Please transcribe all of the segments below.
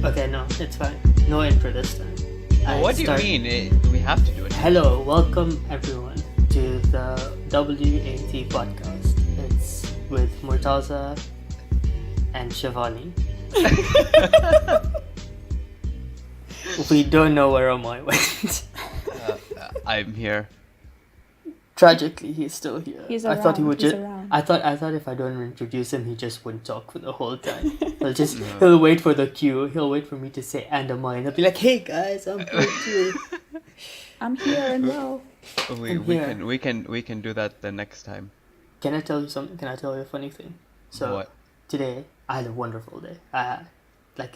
Okay, no, it's fine. No intro this time. What do you mean? We have to do it. Hello, welcome everyone to the WAT podcast. It's with Murtaza and Shivani. We don't know where Amay went. I'm here. Tragically, he's still here. He's I thought he around, would he's just. around. I thought if I don't introduce him, he just wouldn't talk for the whole time. He'll wait for the cue. He'll wait for me to say and Amay, and he'll be like, "Hey guys, I'm here too." I'm here and well. We can do that the next time. Can I tell you something? Can I tell you a funny thing? So What? today I had a wonderful day.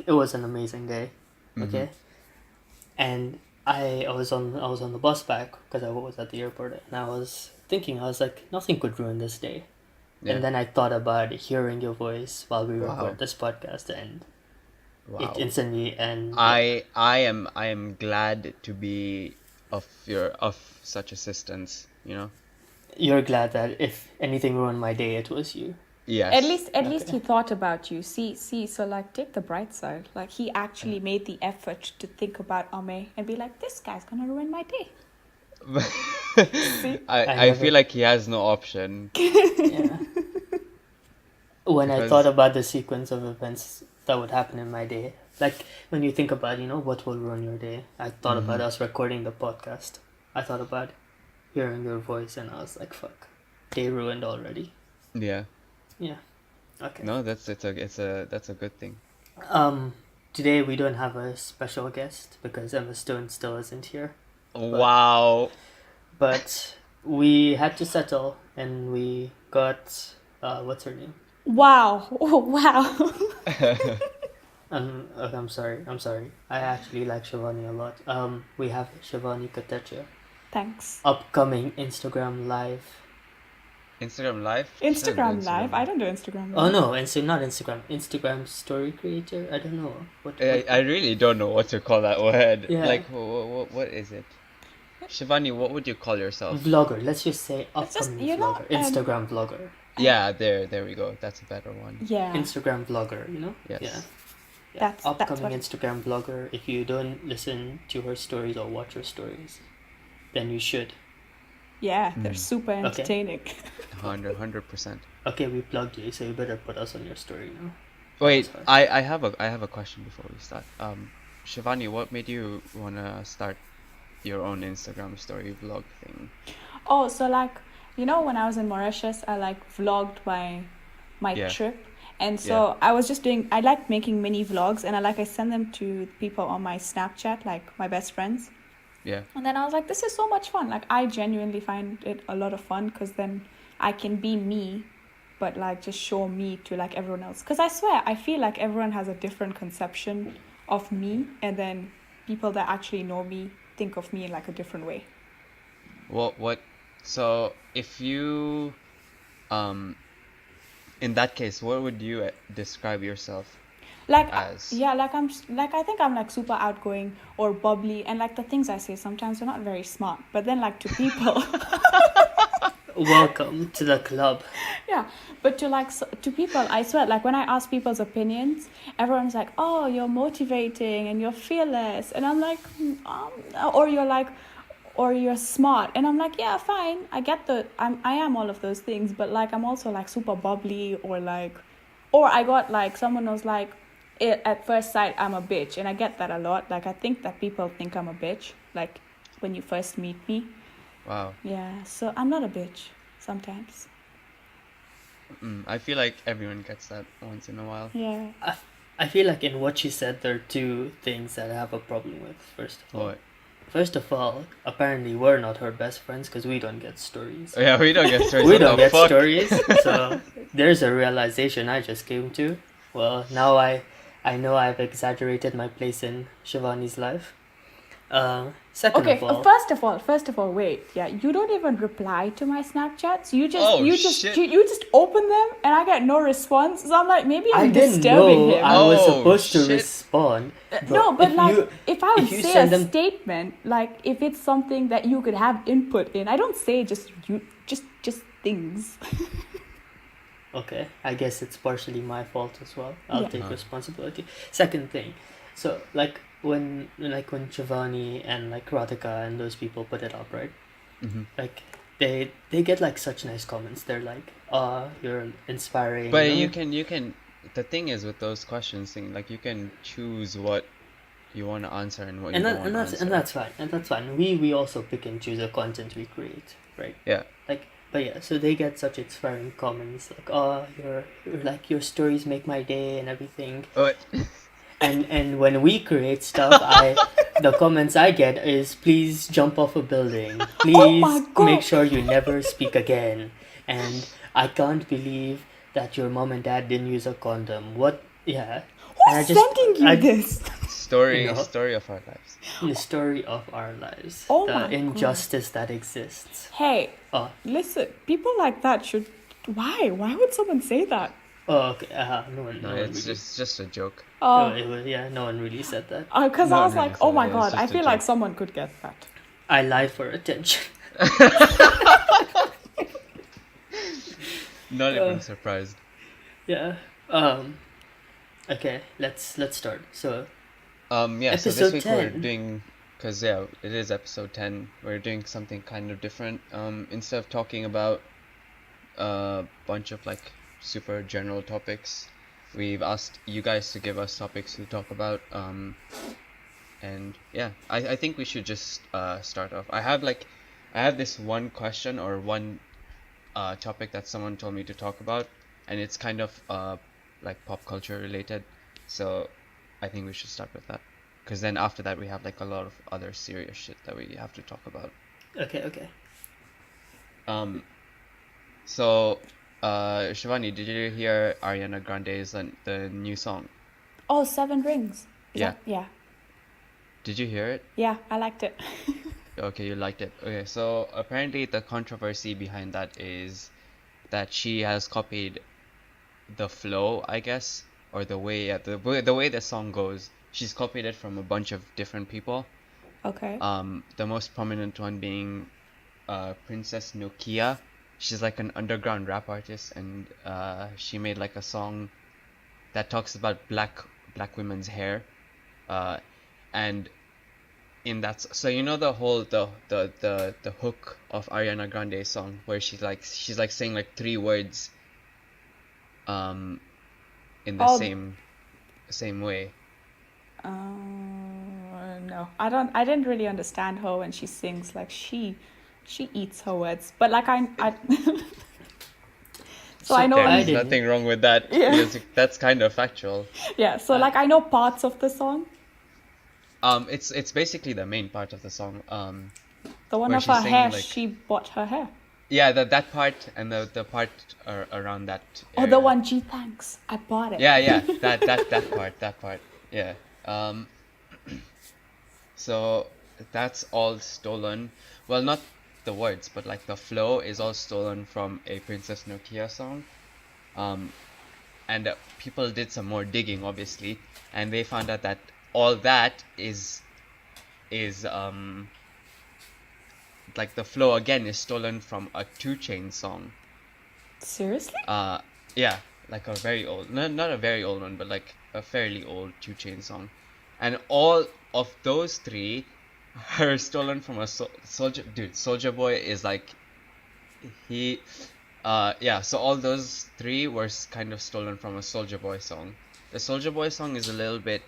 It was an amazing day. Okay, and I was on the bus back because I was at the airport, and I was thinking, I was like, nothing could ruin this day. Yeah. And then I thought about hearing your voice while we Wow. record this podcast, and Wow. it instantly and I am glad to be of such assistance. You know. you're glad that if anything ruined my day, it was you. Yes. At least he thought about you. See, so like take the bright side. Like he actually made the effort to think about Amay and be like, this guy's gonna ruin my day. I feel like he has no option. Yeah. When I Because- thought about the sequence of events that would happen in my day, like when you think about, what will ruin your day, I thought about us recording the podcast. I thought about hearing your voice, and I was like, fuck, day ruined already. Yeah. Yeah. Okay. No, that's a good thing. Today we don't have a special guest because Emma Stone still isn't here. Wow. But we had to settle, and we got what's her name? Wow. Oh, wow. I'm sorry. I actually like Shivani a lot. We have Shivani Katecha, Thanks. upcoming Instagram Live. Instagram Live? Instagram Live? I don't do Instagram Live. Oh no, not Instagram. Instagram story creator. I don't know what. I really don't know what to call that word. Yeah. Like, what is it? Shivani, what would you call yourself? Vlogger. Let's just say It's just, upcoming vlogger. Instagram vlogger. Yeah, there we go. That's a better one. Yeah. Instagram vlogger. Yes. Yeah. That's Upcoming what- Instagram vlogger. If you don't listen to her stories or watch her stories, then you should. Yeah, they're super entertaining. 100%. Okay, we plugged you, so you better put us on your story now. Wait, That's I have a question before we start. Shivani, what made you wanna start your own Instagram story vlog thing? Oh, so like, when I was in Mauritius, I like vlogged my Yeah. trip. And so I was just I like making mini vlogs, and I send them to people on my Snapchat, like my best friends. Yeah. And then I was like, this is so much fun. Like, I genuinely find it a lot of fun because then I can be me, but like just show me to like everyone else. Because I swear, I feel like everyone has a different conception of me, and then people that actually know me think of me in like a different way. What? So if you, in that case, what would you describe yourself? Like, As- I think I'm like super outgoing or bubbly, and like the things I say sometimes are not very smart, but then like to people, Welcome to the club. yeah, but to people, I swear, like when I ask people's opinions, everyone's like, oh, you're motivating and you're fearless, and I'm like, or you're smart, and I'm like, yeah, fine, I get I am all of those things, but like I'm also like super bubbly, or I got like someone was like, at first sight I'm a bitch, and I get that a lot. Like I think that people think I'm a bitch, like when you first meet me. Wow. Yeah, so I'm not a bitch sometimes. I feel like everyone gets that once in a while. Yeah. I feel like in what she said, there are two things that I have a problem with. First of all, apparently we're not her best friends because we don't get stories. Oh, yeah, we don't get stories. We What don't the get fuck? stories. So there's a realization I just came to. Well, now I know I've exaggerated my place in Shivani's life. Second Okay, of all, first of all, wait. Yeah, you don't even reply to my Snapchats. You Shit. just open them, and I get no response. So I'm like, maybe I I'm didn't disturbing know him. I was Oh, supposed to shit. respond. No, but if I would if you say send a them- statement, like if it's something that you could have input in, I don't say just things. Okay, I guess it's partially my fault as well. I'll Yeah. take responsibility. Second thing, so like when Shivani and like Radhika and those people put it up, right? Mm-hmm. Like they get like such nice comments. They're like, you're inspiring," But you can. The thing is with those questions, thing like you can choose what you want to answer and what you and don't that want and to that's and answer. that's fine. And that's fine. We also pick and choose the content we create, right? Yeah. Like, but yeah, so they get such inspiring comments like, you're like your stories make my day and everything. But And when we create stuff, the comments I get is, please jump off a building, Oh my please make god! sure you never speak again, and I can't believe that your mom and dad didn't use a condom. What? Yeah, and Who's sending you I this? you know story of our lives. the story of our lives, Oh the my god. injustice that exists. Hey, Oh, listen, people like that should. Why? Why would someone say that? okay. No No, one it's really. just a joke. Oh, Oh, it was, yeah. No one really said that. because No I one was really like, said oh my it. It's god, I just a feel like joke. someone could get that. I lied for attention. Not even surprised. Yeah. Okay. Let's start. So Yeah, so this episode week we're 10. doing, because yeah, it is episode 10. We're doing something kind of different. Instead of talking about a bunch of like super general topics, we've asked you guys to give us topics to talk about. And yeah, I think we should just start off. I have this one question or one topic that someone told me to talk about, and it's kind of like pop culture related. So I think we should start with that, because then after that we have like a lot of other serious shit that we have to talk about. Okay. Um, so Shivani, did you hear Ariana Grande's the new song? Oh, Seven Rings. Is Yeah. that? Yeah. Did you hear it? Yeah, I liked it. Okay, you liked it. Okay, so apparently the controversy behind that is that she has copied the flow, I guess, or the way the way the song goes. She's copied it from a bunch of different people. Okay. The most prominent one being Princess Nokia. She's like an underground rap artist, and she made like a song that talks about black women's hair, and in that so you know the whole the hook of Ariana Grande's song where she's like saying like three words in the Oh, same way. no, I don't. I didn't really understand her when she sings. Like she eats her words. But like I so I know. I There's didn't. nothing wrong with that. Yeah. Because that's kind of factual. Yeah. So like I know parts of the song. It's basically the main part of the song. The one Where of she's her singing, hair. like- She bought her hair. Yeah, that part and the part around that Oh, the area. one. Gee, thanks. I bought it. Yeah, that part. Yeah. So that's all stolen. Well, not the words, but like the flow is all stolen from a Princess Nokia song. And people did some more digging, obviously, and they found out that all that is like the flow again is stolen from a 2 Chainz song. Seriously? Yeah, like a very old, not a very old one, but like a fairly old 2 Chainz song, and all of those three are stolen from a Soldier. Dude, Soldier Boy is like he, yeah. So all those three were kind of stolen from a Soldier Boy song. The Soldier Boy song is a little bit,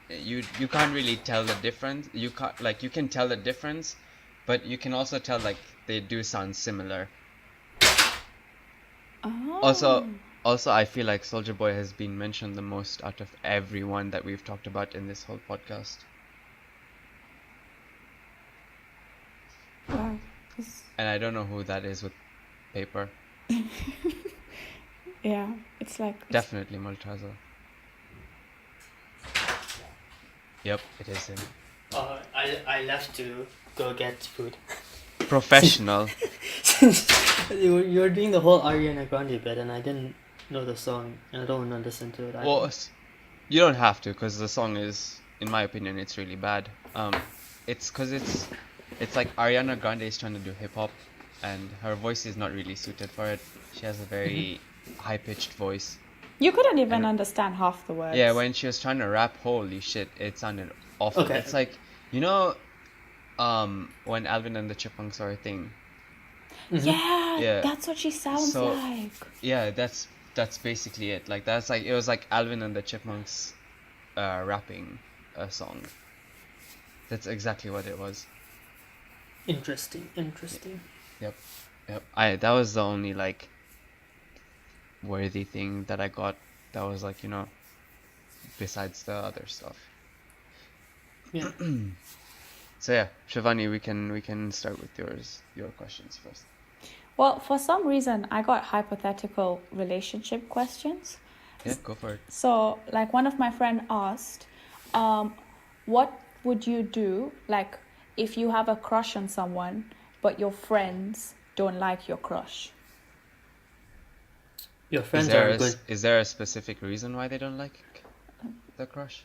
you can't really tell the difference. You can't like you can tell the difference, but you can also tell like they do sound similar. Oh. Also, I feel like Soldier Boy has been mentioned the most out of everyone that we've talked about in this whole podcast. Wow. And I don't know who that is with paper. Yeah. It's like. Definitely Murtaza. Yep, it is him. I left to go get food. Professional. You were doing the whole Ariana Grande bit, and I didn't know the song, and I don't want to listen to it. Well, you don't have to, because the song is, in my opinion, it's really bad. It's because it's like Ariana Grande is trying to do hip hop, and her voice is not really suited for it. She has a very high-pitched voice. You couldn't even And- understand half the words. Yeah, when she was trying to rap, holy shit, it sounded awful. Okay. It's like, when Alvin and the Chipmunks are a thing. Yeah, Yeah. that's what she sounds So- like. Yeah, that's basically it. Like it was like Alvin and the Chipmunks rapping a song. That's exactly what it was. Interesting. Yep. That was the only like worthy thing that I got that was like, besides the other stuff. Yeah. So yeah, Shivani, we can start with your questions first. Well, for some reason, I got hypothetical relationship questions. Yeah, go for it. So, like, one of my friend asked, what would you do, like, if you have a crush on someone, but your friends don't like your crush? Your Is friends there are good. is there a specific reason why they don't like the crush?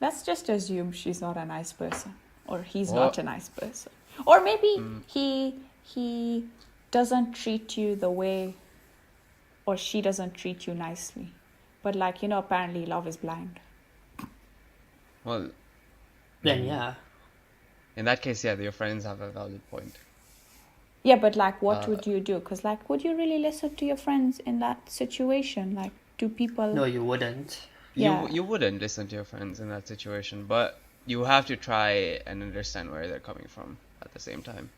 Let's just assume she's not a nice person, or he's Well- not a nice person, or maybe he doesn't treat you the way, or she doesn't treat you nicely, but like apparently love is blind. Well, Then yeah. in that case, yeah, your friends have a valid point. Yeah, but like, what would you do? Because like, would you really listen to your friends in that situation? Like, do people? No, you wouldn't. Yeah. You wouldn't listen to your friends in that situation, but you have to try and understand where they're coming from at the same time.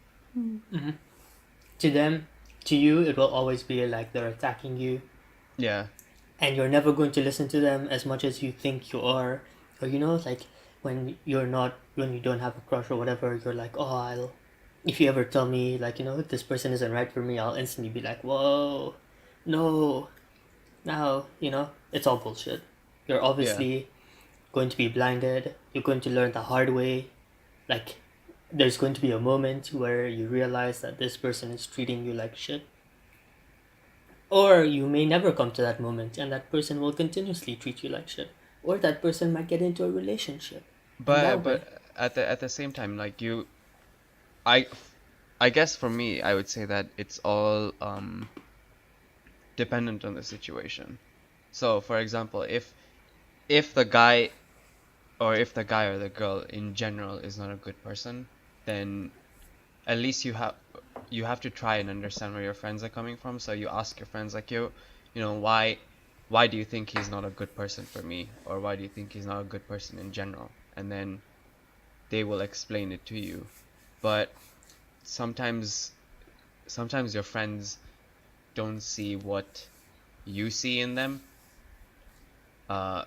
To them, to you, it will always be like they're attacking you, Yeah. and you're never going to listen to them as much as you think you are. Or like when you don't have a crush or whatever, you're like, oh, if you ever tell me like this person isn't right for me, I'll instantly be like, whoa, no. Now it's all bullshit. You're obviously going to be blinded. You're going to learn the hard way. Like, there's going to be a moment where you realize that this person is treating you like shit. Or you may never come to that moment, and that person will continuously treat you like shit. Or that person might get into a relationship. But at the same time, like I guess for me, I would say that it's all dependent on the situation. So, for example, if the guy or the girl in general is not a good person, then at least you have to try and understand where your friends are coming from. So you ask your friends like, why do you think he's not a good person for me, or why do you think he's not a good person in general? And then they will explain it to you. But sometimes your friends don't see what you see in them.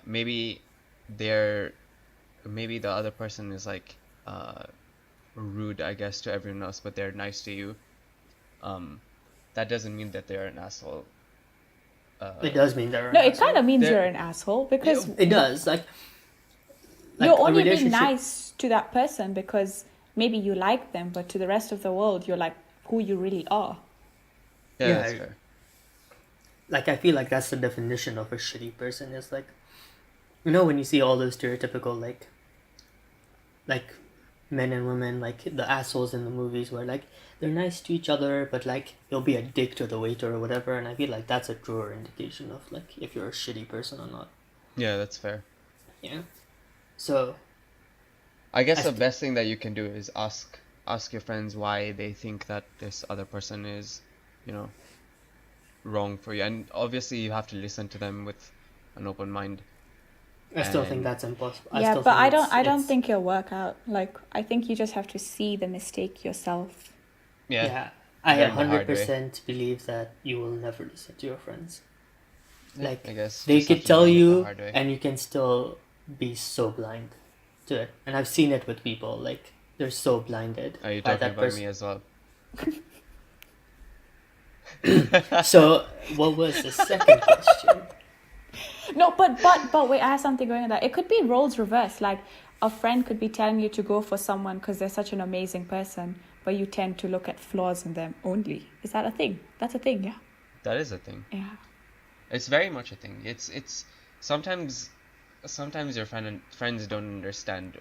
Maybe the other person is like rude, I guess, to everyone else, but they're nice to you. That doesn't mean that they're an asshole. It does mean they're an No, it asshole. kind of means They're- you're an asshole because It does. Like you're a only being relationship- nice to that person because maybe you like them, but to the rest of the world, you're like who you really are. Yeah, Yeah, that's fair. Like, I feel like that's the definition of a shitty person. Is like, when you see all those stereotypical like men and women, like the assholes in the movies, where like they're nice to each other, but like they'll be a dick to the waiter or whatever. And I feel like that's a truer indication of like if you're a shitty person or not. Yeah, that's fair. Yeah. So I guess the Ask- best thing that you can do is ask your friends why they think that this other person is, wrong for you. And obviously you have to listen to them with an open mind. I still think And- that's impossible. Yeah, still but think I don't it's- think it'll work out. Like, I think you just have to see the mistake yourself. Yeah, I Learn the hard way. 100% believe that you will never listen to your friends. Like, I guess they just have could to tell learn it the you, hard way. and you can still be so blind to it. And I've seen it with people. Like, they're so blinded Are you by talking that about person. me as well? So, what was the second question? No, but wait, I have something going on that. It could be roles reversed. Like, a friend could be telling you to go for someone because they're such an amazing person, but you tend to look at flaws in them only. Is that a thing? That's a thing, yeah. That is a thing. Yeah. It's very much a thing. It's sometimes your friends don't understand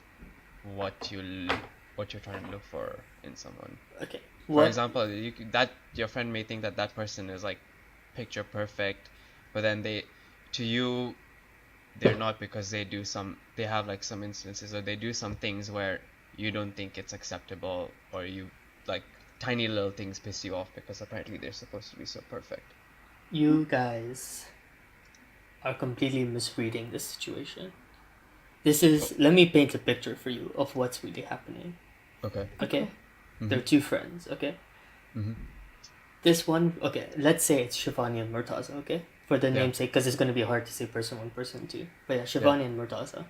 what you're trying to look for in someone. Okay. For What? example, your friend may think that person is like picture perfect, but then to you, they're not, because they have like some instances, or they do some things where you don't think it's acceptable, or you like tiny little things piss you off because apparently they're supposed to be so perfect. You guys are completely misreading this situation. Let me paint a picture for you of what's really happening. Okay. Okay? Mhm. They're two friends, okay? Mhm. This one, okay, let's say it's Shivani and Murtaza, okay? For the Yeah. namesake, because it's going to be hard to say person one, person two. But yeah, Shivani and Murtaza.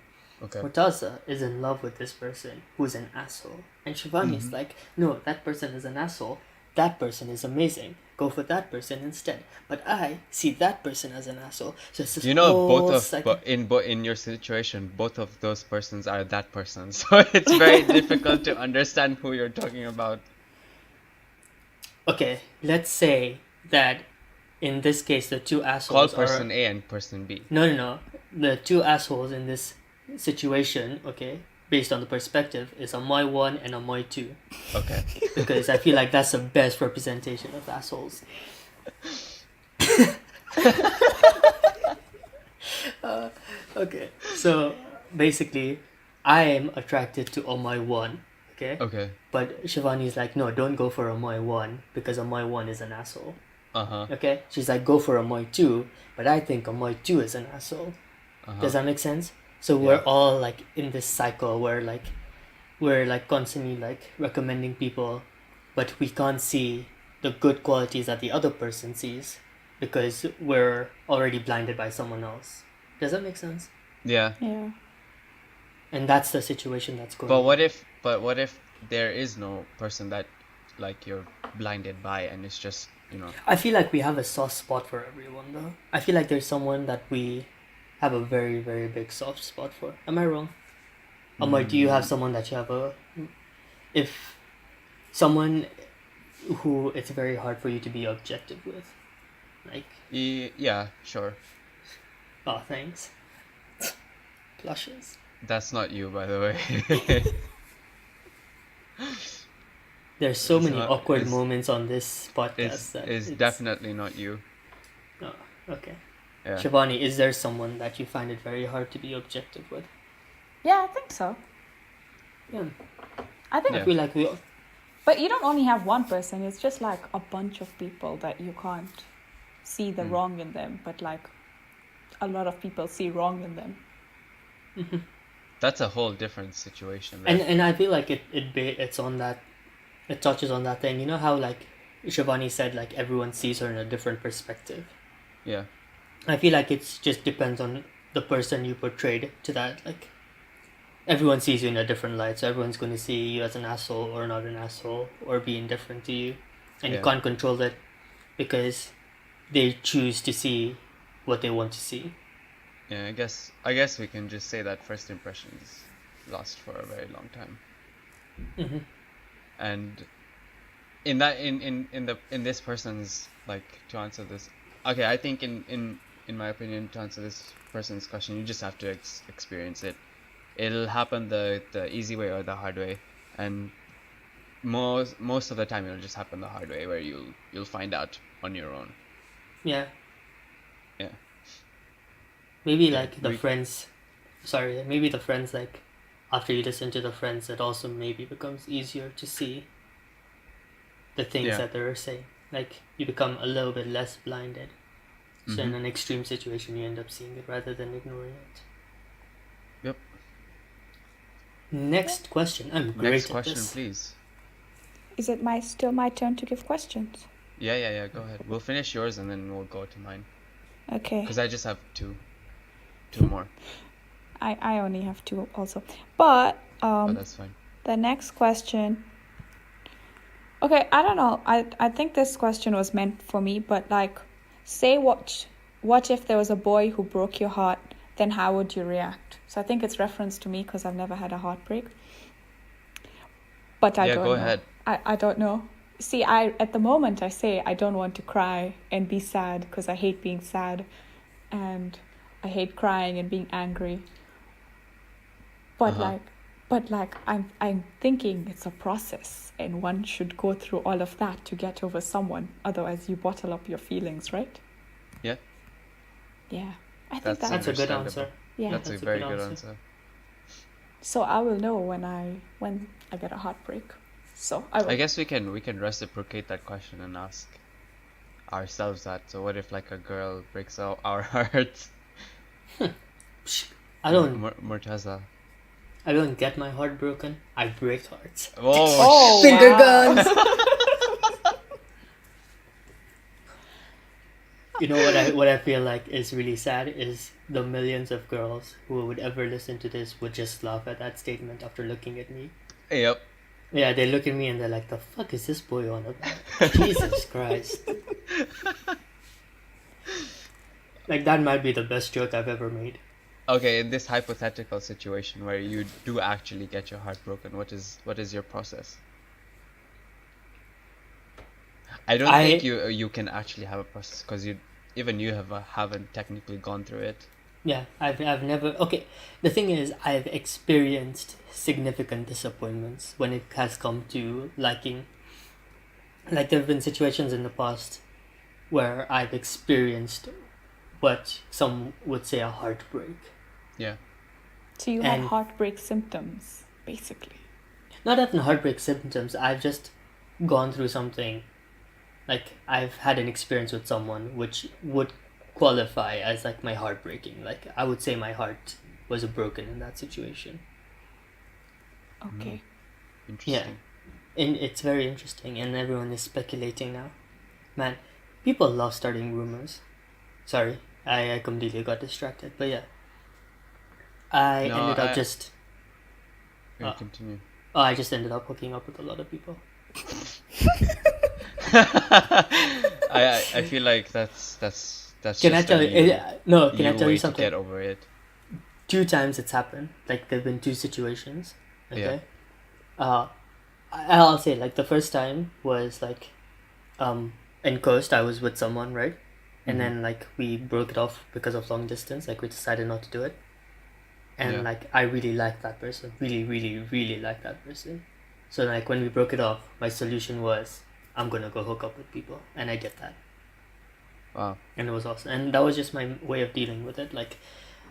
Okay. Murtaza is in love with this person who's an asshole. And Shivani is like, no, that person is an asshole. That person is amazing. Go for that person instead. But I see that person as an asshole. So it's this You know, whole cycle. in your situation, both of those persons are that person, so it's very difficult to understand who you're talking about. Okay, let's say that in this case the two Call assholes person are... A and person B. No. The two assholes in this situation, okay, based on the perspective, is Amay 1 and Amay 2. Okay. Because I feel like that's the best representation of assholes. Okay, so basically, I am attracted to Amay 1, okay? Okay. But Shivani is like, no, don't go for Amay 1 because Amay 1 is an asshole. Uh-huh. Okay? She's like, go for Amay 2, but I think Amay 2 is an asshole. Does that make sense? So we're all like in this cycle where like we're like constantly like recommending people, but we can't see the good qualities that the other person sees because we're already blinded by someone else. Does that make sense? Yeah. Yeah. And that's the situation that's going But on. what if there is no person that like you're blinded by, and it's just, you know. I feel like we have a soft spot for everyone though. I feel like there's someone that we have a very, very big soft spot for. Am I wrong? Amar, do you have someone that you have a... If someone who it's very hard for you to be objective with? Like... Yeah, sure. Oh, thanks. Blushes. That's not you, by the way. There's so It's many not- awkward it's- moments on this podcast It's that definitely not you. Oh, okay. Yeah. Shivani, is there someone that you find it very hard to be objective with? Yeah, I think so. Yeah. I think, Yeah. I feel like we... but you don't only have one person. It's just like a bunch of people that you can't see the wrong in them, but like a lot of people see wrong in them. That's a whole different situation. Right? And I feel like it's on that... It touches on that thing. You know how like Shivani said like everyone sees her in a different perspective? Yeah. I feel like it just depends on the person you portrayed to that. Like everyone sees you in a different light, so everyone's going to see you as an asshole or not an asshole or be indifferent to you, and you Yeah. can't control it because they choose to see what they want to see. Yeah, I guess we can just say that first impressions last for a very long time. Mm-hmm. And in that in this person's, like, to answer this, okay, I think in my opinion, to answer this person's question, you just have to experience it. It'll happen the easy way or the hard way, and most of the time it'll just happen the hard way, where you'll find out on your own. Yeah. Yeah. Maybe Yeah, like the friends... Sorry, maybe the friends, like, after you listen to the friends, it also maybe becomes easier to see the things Yeah. that they're saying. Like, you become a little bit less blinded. So in Mhm. an extreme situation, you end up seeing it rather than ignoring it. Yep. Next question. I'm great Next at question, this. please. Is it still my turn to give questions? Yeah. Go ahead. We'll finish yours and then we'll go to mine. Okay. Because I just have two more. I only have two also. But But that's fine. the next question. Okay, I don't know. I think this question was meant for me, but like, say what if there was a boy who broke your heart, then how would you react? So I think it's reference to me because I've never had a heartbreak. But I Yeah, don't go know. ahead. I don't know. See, at the moment I say I don't want to cry and be sad because I hate being sad, and I hate crying and being angry. But like I'm thinking it's a process, and one should go through all of that to get over someone. Otherwise, you bottle up your feelings, right? Yeah, Yeah, I think that's that. That's a good understandable. answer. Yeah. That's a That's a very good good answer. answer. So I will know when I get a heartbreak. So I I will. guess we can reciprocate that question and ask ourselves that. So what if like a girl breaks out our hearts? Psh, Murtaza. I don't get my heart broken. I break hearts. Oh Oh shit! Finger wow. guns. You know what I feel like is really sad is the millions of girls who would ever listen to this would just laugh at that statement after looking at me. Yep. Yeah, they look at me and they're like, "The fuck is this boy on about?" Jesus Christ! Like that might be the best joke I've ever made. Okay, in this hypothetical situation where you do actually get your heart broken, what is your process? I don't think I you can actually have a process because you haven't technically gone through it. Yeah, I've never. Okay, the thing is, I've experienced significant disappointments when it has come to liking. Like there have been situations in the past where I've experienced what some would say a heartbreak. Yeah. So you had And heartbreak symptoms, basically. not even heartbreak symptoms. I've just gone through something. Like I've had an experience with someone which would qualify as like my heartbreaking. Like I would say my heart was broken in that situation. Okay. Yeah. Interesting. And it's very interesting, and everyone is speculating now. Man, people love starting rumors. Sorry, I completely got distracted, but yeah. I No, ended up just. yeah, Uh, continue. I just ended up hooking up with a lot of people. I feel like that's Can I just tell you? No, can I you tell you way to something? get over it. 2 times it's happened. Like there've been 2 situations. Yeah. Okay. I'll say like the first time was like, in Coast I was with someone, right? And Mhm. then like we broke it off because of long distance. Like we decided not to do it. And Yeah. like I really liked that person, really, really, really liked that person. So like when we broke it off, my solution was I'm gonna go hook up with people, and I did that, Wow. and it was awesome. And that was just my way of dealing with it. Like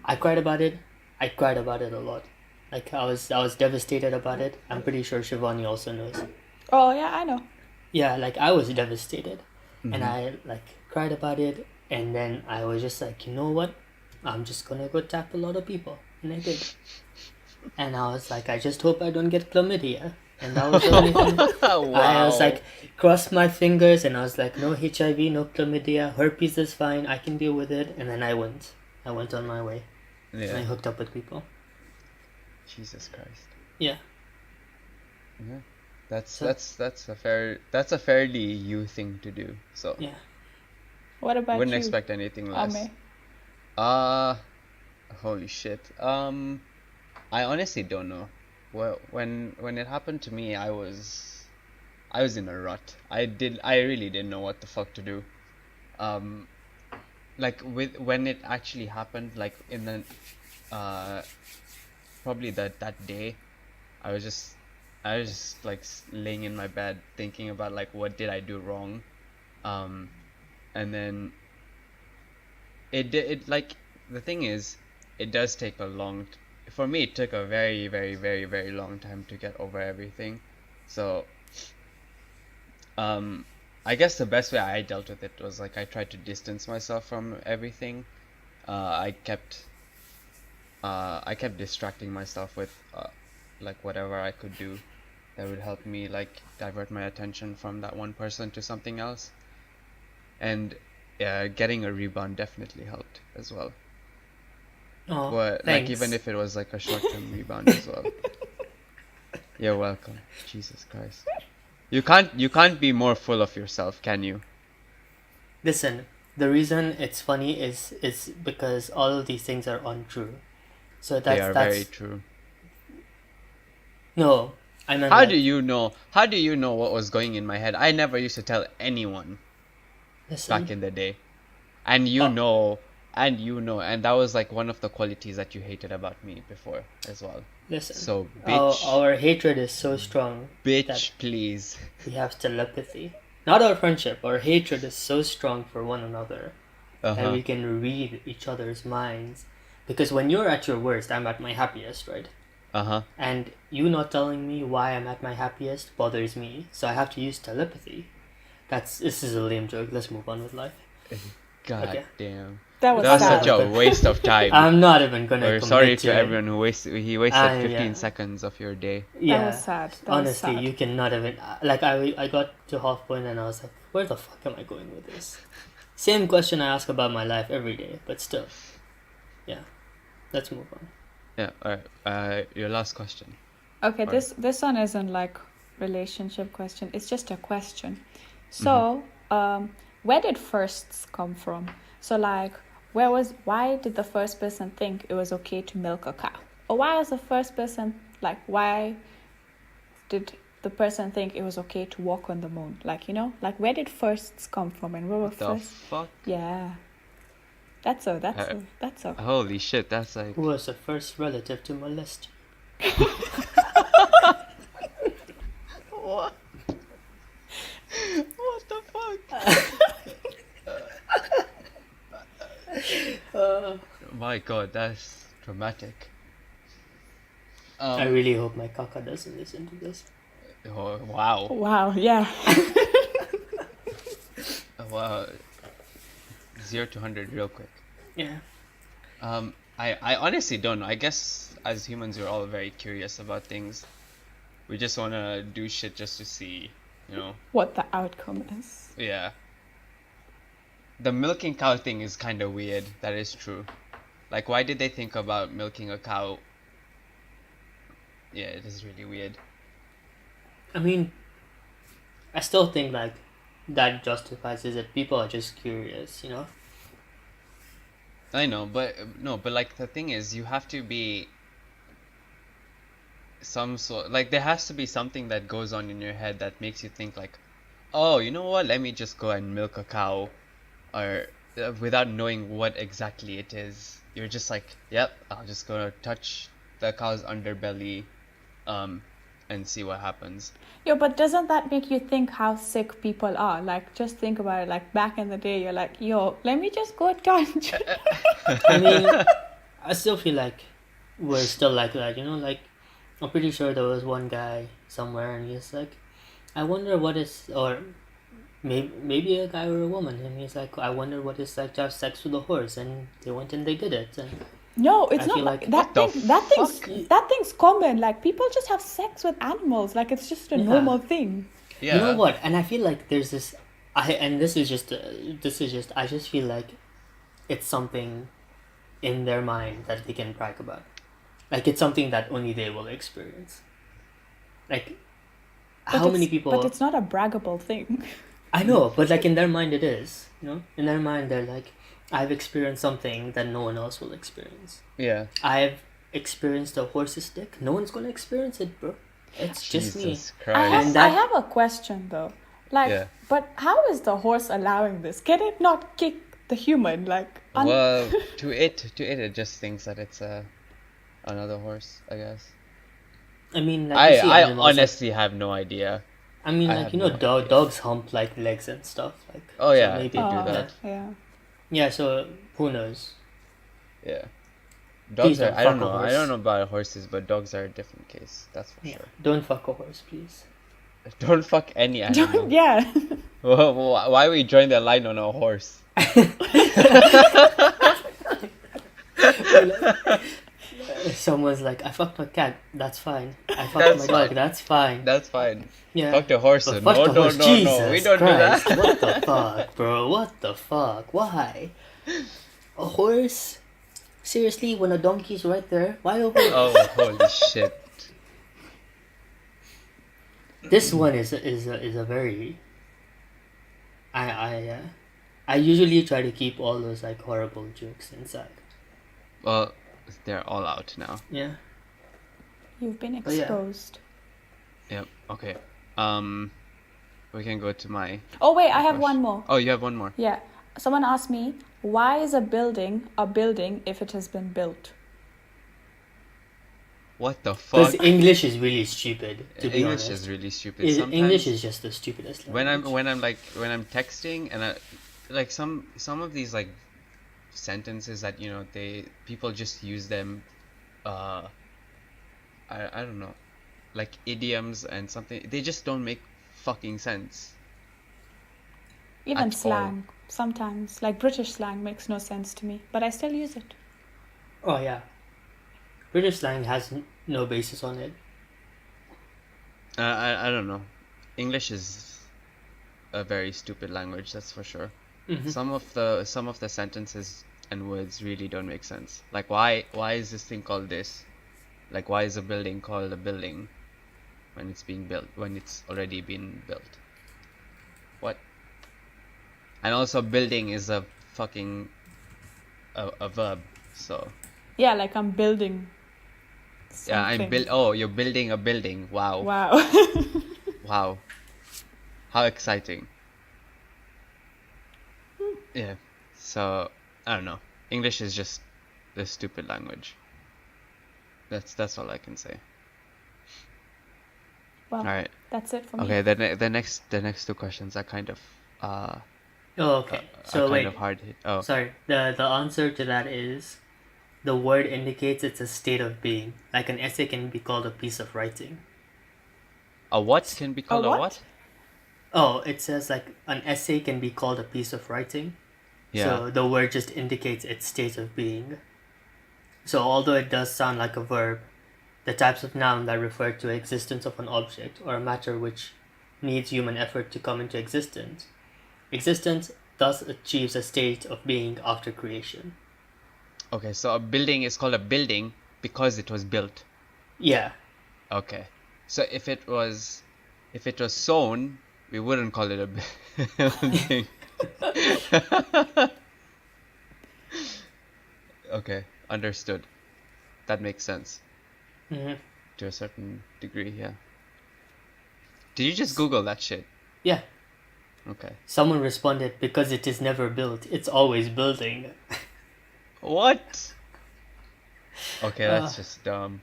I cried about it. I cried about it a lot. Like I was devastated about it. I'm pretty sure Shivani also knows. Oh yeah, I know. Yeah, like I was devastated, and Mhm. I like cried about it, and then I was just like, you know what? I'm just gonna go tap a lot of people, and I did. And I was like, I just hope I don't get chlamydia. And that was the only thing. I was Wow. like, crossed my fingers, and I was like, no HIV, no chlamydia, herpes is fine, I can deal with it. And then I went on my way, and I Yeah. hooked up with people. Jesus Christ. Yeah. Yeah. That's So that's a fairly you thing to do. So yeah. What about wouldn't you, expect anything less. Amay? Holy shit. I honestly don't know. Well, when it happened to me, I was in a rut. I really didn't know what the fuck to do. Um, like when it actually happened, like in the probably that day, I was just like laying in my bed thinking about like what did I do wrong, um, and then it like the thing is, it does take a for me it took a very very very very long time to get over everything. So um I guess the best way I dealt with it was like I tried to distance myself from everything. I kept distracting myself with like whatever I could do that would help me like divert my attention from that one person to something else. And getting a rebound definitely helped as well. Oh, But like even thanks. if it was like a short-term rebound as well. You're welcome. Jesus Christ. You can't be more full of yourself, can you? Listen, the reason it's funny is because all of these things are untrue. So They that's are very that's true. no. I meant How like do you know? How do you know what was going in my head? I never used to tell anyone back listen. in the day. And you Oh, know, and that was like one of the qualities that you hated about me before as well. listen. So, Our hatred is so strong that please. we have telepathy. Not our friendship. Our hatred is so strong for one another and we can read each other's minds. Because when you're at your worst, I'm at my happiest, right? And you not telling me why I'm at my happiest bothers me, so I have to use telepathy. This is a lame joke. Let's move on with life. God Okay. damn. That was That was sad. such a waste of time. I'm not even gonna. We're commit sorry to to it. everyone who wasted 15 yeah. seconds of your day. Yeah. That was sad. That Honestly, was sad. you cannot even. Like I got to half point and I was like, where the fuck am I going with this? Same question I ask about my life every day, but still. Yeah. Let's move on. Yeah. All right. Your last question. Okay, this one isn't like relationship question. It's just a question. So, where did firsts come from? So like, why did the first person think it was okay to milk a cow? Or why was the first person why did the person think it was okay to walk on the moon? Like, where did firsts come from and where were The first? fuck? Yeah. That's a. Holy shit! That's like. Who was the first relative to molest you? What? What the fuck? My god, that's dramatic. I really hope my kaka doesn't listen to this. Oh, wow. Wow, yeah. Wow. 0 to 100 real quick. Yeah. I honestly don't know. I guess as humans we're all very curious about things. We just want to do shit just to see, What the outcome is. Yeah. The milking cow thing is kind of weird. That is true. Like, why did they think about milking a cow? Yeah, it is really weird. I mean, I still think like that justifies it. That people are just curious, I know, but no, but like the thing is, you have to be some sort, like there has to be something that goes on in your head that makes you think like, oh, you know what? Let me just go and milk a cow, or without knowing what exactly it is. You're just like, yep, I'll just go touch the cow's underbelly, and see what happens. Yo, but doesn't that make you think how sick people are? Like, just think about it. Like, back in the day, you're like, yo, let me just go touch. I mean, I still feel like we're still like that, like I'm pretty sure there was one guy somewhere and he's like, I wonder what is, or maybe a guy or a woman, and he's like, I wonder what it's like to have sex with a horse, and they went and they did it. And no, it's I not feel like like, that thing's common. Like, people just have sex with animals. Like, it's just a normal thing. Yeah. You know what? And I feel like there's this. I just feel like it's something in their mind that they can brag about. Like, it's something that only they will experience. Like, how many people? But it's not a braggable thing. I know, but like in their mind it is. In their mind they're like, I've experienced something that no one else will experience. Yeah. I've experienced a horse's dick. No one's gonna experience it, bro. It's just me. Jesus Christ. I have a question though. Like, Yeah. but how is the horse allowing this? Can it not kick the human? Like, Well, to it just thinks that it's another horse, I guess. I mean, like, you see I animals, honestly have no idea. I mean, I like, have no idea. dogs hump like legs and stuff. Like, Oh, yeah, maybe they do that. Yeah. Yeah, so who knows? Yeah. Please Dogs are, don't I don't fuck a know. I horse. don't know about horses, but dogs are a different case. That's for Yeah, sure. don't fuck a horse, please. Don't fuck any animal. Yeah. Why we join the line on a horse? Someone's like, I fucked my cat. That's fine. I fucked That's my dog. fine. That's fine. That's fine. Yeah. Fuck the horse. But No, fuck the no, horse. no, Jesus no. We don't Christ. do that. What the fuck, bro? What the fuck? Why? A horse? Seriously, when a donkey's right there, why over? Oh, holy shit. This one is a very. I usually try to keep all those like horrible jokes inside. Well, they're all out now. Yeah. You've been Oh, yeah. exposed. Yep. Okay. We can go to my. Oh wait, I have Gosh. one more. Oh, you have one more. Yeah. Someone asked me, why is a building if it has been built? What the Because fuck? English is really stupid. To be English honest, is really stupid. Sometimes English is just the stupidest when language. I'm texting and I like some of these like sentences that people just use them. Uh, I don't know, like idioms and something. They just don't make fucking sense Even at all. slang, sometimes, like British slang, makes no sense to me, but I still use it. Oh yeah, British slang has no basis on it. I don't know. English is a very stupid language, that's for sure. Hmm. Some of the sentences and words really don't make sense. Like why is this thing called this? Like why is a building called a building when it's being built, when it's already been built? What? And also building is a fucking a verb. So Yeah, like I'm building yeah, something. you're building a building. Wow. Wow. Wow. How exciting. Yeah. So I don't know. English is just a stupid language. That's all I can say. Well, All right. that's it for me. Okay. The next two questions are kind of uh Oh, okay. are So kind of wait, hard hit. Oh, sorry. The answer to that is the word indicates it's a state of being. Like an essay can be called a piece of writing. a what can be A called a what? what? Oh, it says like an essay can be called a piece of writing. Yeah. So the word just indicates its state of being. So although it does sound like a verb, the types of noun that refer to existence of an object or a matter which needs human effort to come into existence. Existence thus achieves a state of being after creation. Okay. So a building is called a building because it was built. Yeah. Okay. So if it was sewn, we wouldn't call it a building. Okay, understood. That makes sense Hmm. to a certain degree, yeah. Did you just Google that shit? Yeah. Okay. Someone responded, because it is never built, it's always building. What? Okay, Uh, that's just dumb.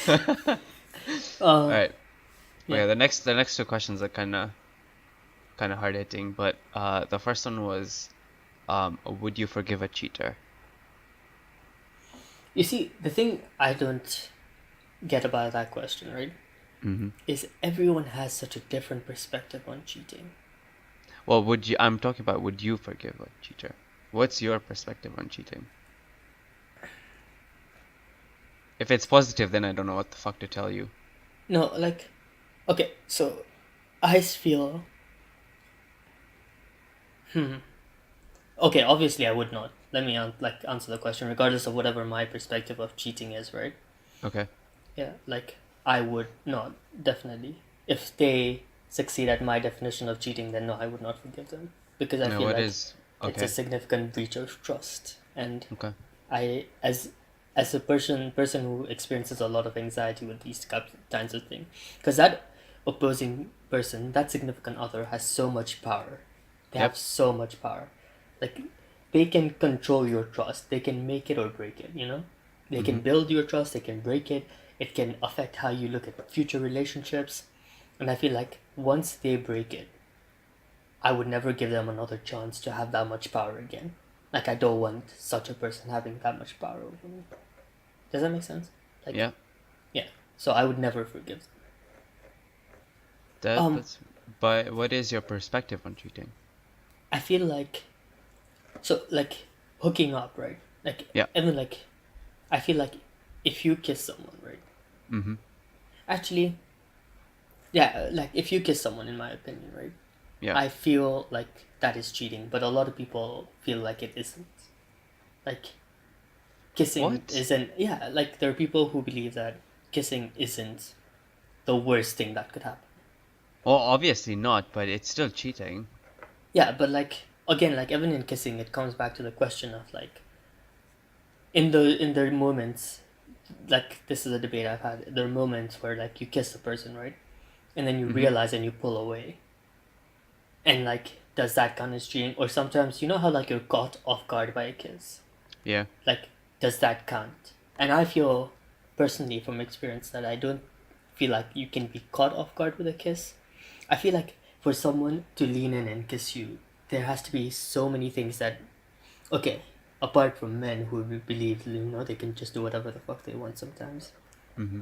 uh, Alright. yeah. Okay, the next two questions are kinda hard hitting, but the first one was would you forgive a cheater? You see, the thing I don't get about that question, right, Mm-hmm. is everyone has such a different perspective on cheating. Well, I'm talking about would you forgive a cheater? What's your perspective on cheating? If it's positive, then I don't know what the fuck to tell you. No, like, okay, so I feel, okay, obviously I would not. Let me answer the question, regardless of whatever my perspective of cheating is, right? Okay. Yeah, like I would not, definitely. If they succeed at my definition of cheating, then no, I would not forgive them because I No, feel what like is it's a okay. significant breach of trust, and Okay. I as a person who experiences a lot of anxiety with these kinds of things, because that opposing person, that significant other, has so much power. They have Yep. so much power, like they can control your trust. They can make it or break it. They can Mm-hmm. build your trust. They can break it. It can affect how you look at future relationships, and I feel like once they break it, I would never give them another chance to have that much power again. Like I don't want such a person having that much power over me. Does that make sense? Like, Yeah. yeah. So I would never forgive them. That Um, that's but what is your perspective on cheating? I feel like, so like hooking up, right? Like Yeah. even like, I feel like if you kiss someone, right? Mm-hmm. Actually, yeah, like if you kiss someone, in my opinion, right? Yeah. I feel like that is cheating, but a lot of people feel like it isn't. Like kissing What? isn't. Yeah, like there are people who believe that kissing isn't the worst thing that could happen. Well, obviously not, but it's still cheating. Yeah, but like again, like even in kissing, it comes back to the question of like in the moments, like this is a debate I've had. There are moments where like you kiss the person, right, and then you Mm-hmm. realize and you pull away, and like does that count as cheating? Or sometimes you know how like you're caught off guard by a kiss, Yeah. like does that count? And I feel personally from experience that I don't feel like you can be caught off guard with a kiss. I feel like for someone to lean in and kiss you, there has to be so many things that, okay, apart from men who believe, they can just do whatever the fuck they want sometimes. Mm-hmm.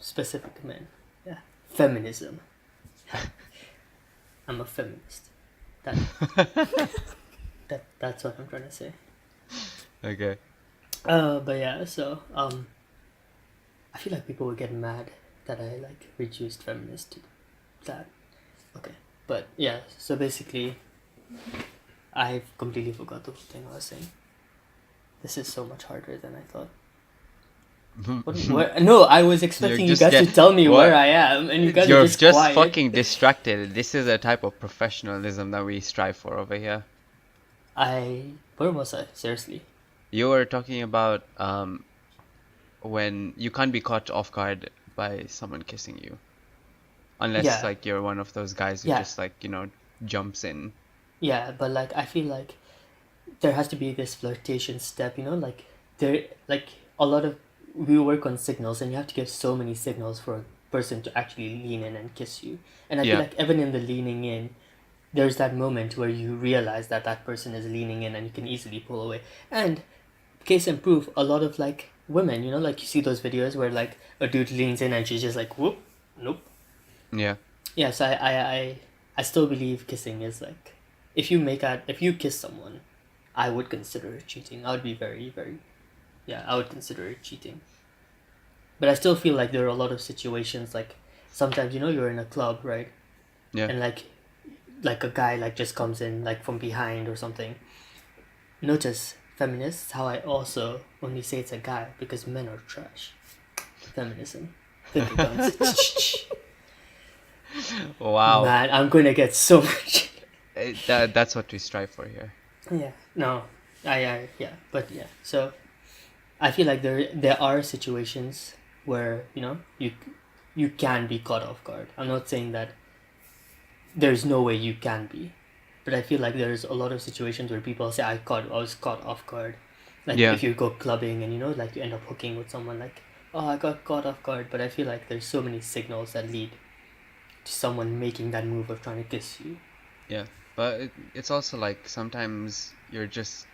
Specific men. Yeah. Feminism. I'm a feminist. That's what I'm trying to say. Okay. But yeah, so I feel like people would get mad that I like reduced feminist to that. Okay. But yeah, so basically I've completely forgot the whole thing I was saying. This is so much harder than I thought. No, I was expecting you guys to tell me where I am, and you guys are just quiet. Fucking distracted. This is a type of professionalism that we strive for over here. Where was I? Seriously. You were talking about when you can't be caught off guard by someone kissing you, unless like you're one of those guys who just like jumps in. Yeah, but like I feel like there has to be this flirtation step, like a lot of we work on signals, and you have to give so many signals for a person to actually lean in and kiss you. And I feel like even in the leaning in, there's that moment where you realize that that person is leaning in, and you can easily pull away. And case in proof, a lot of like women, like you see those videos where like a dude leans in and she's just like, whoop, nope. Yeah. Yeah. So I still believe kissing is like, if you kiss someone, I would consider it cheating. I would be very, very, I would consider it cheating. But I still feel like there are a lot of situations, like sometimes, you're in a club, right? Yeah. And like a guy like just comes in like from behind or something. Notice, feminists, how I also only say it's a guy because men are trash. Feminism. Think guns. Wow. Man, I'm gonna get so much. That's what we strive for here. Yeah. No. But yeah. So I feel like there are situations where you can be caught off guard. I'm not saying that there's no way you can be, but I feel like there's a lot of situations where people say I was caught off guard. Like if you go clubbing and like you end up hooking with someone, like, oh, I got caught off guard. But I feel like there's so many signals that lead to someone making that move of trying to kiss you. Yeah, but it's also like sometimes you're just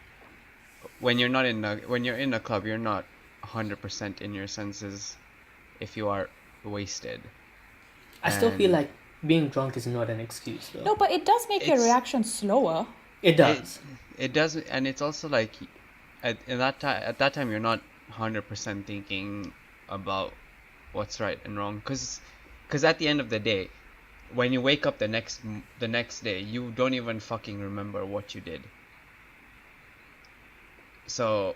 when you're in a club, you're not 100% in your senses if you are wasted. I still feel like being drunk is not an excuse, though. No, but it does make your reaction slower. It does. It does, and it's also like at that time you're not 100% thinking about what's right and wrong, because at the end of the day, when you wake up the next day, you don't even fucking remember what you did. So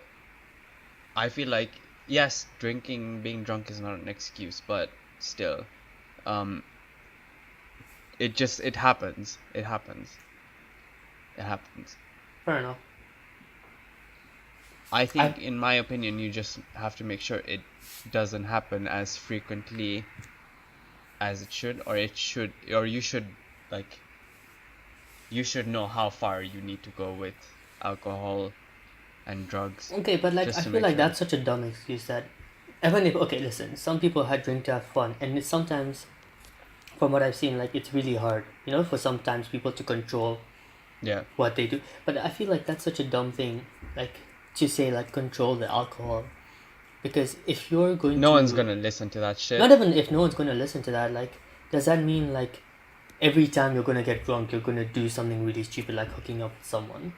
I feel like, yes, being drunk is not an excuse, but still, it happens. It happens. Fair enough. I think, in my opinion, you just have to make sure it doesn't happen as frequently as it should, or you should know how far you need to go with alcohol and drugs. Okay, but like I feel like that's such a dumb excuse that even if, okay, listen, some people had drink to have fun, and it's sometimes, from what I've seen, like it's really hard, for sometimes people to control what they do. But I feel like that's such a dumb thing, like to say like control the alcohol, because if you're going no one's gonna listen to that shit. Not even if no one's gonna listen to that, like does that mean like every time you're gonna get drunk you're gonna do something really stupid like hooking up with someone?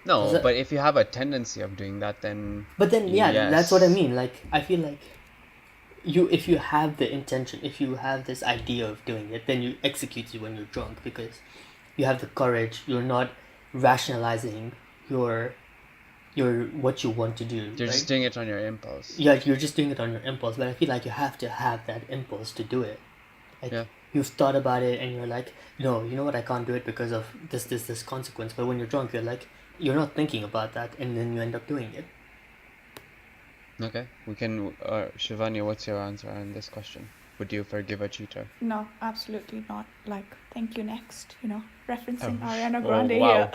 No, but if you have a tendency of doing that, then... But then, yes. That's what I mean. Like, I feel like if you have the intention, if you have this idea of doing it, then you execute it when you're drunk because you have the courage. You're not rationalizing your what you want to do. You're just doing it on your impulse. Yeah, you're just doing it on your impulse. But I feel like you have to have that impulse to do it. Like, you've thought about it and you're like, no, you know what? I can't do it because of this consequence. But when you're drunk, you're like, you're not thinking about that, and then you end up doing it. Okay, we can. Shivani, what's your answer on this question? Would you forgive a cheater? No, absolutely not. Like, thank you, next. Referencing Ariana Grande here.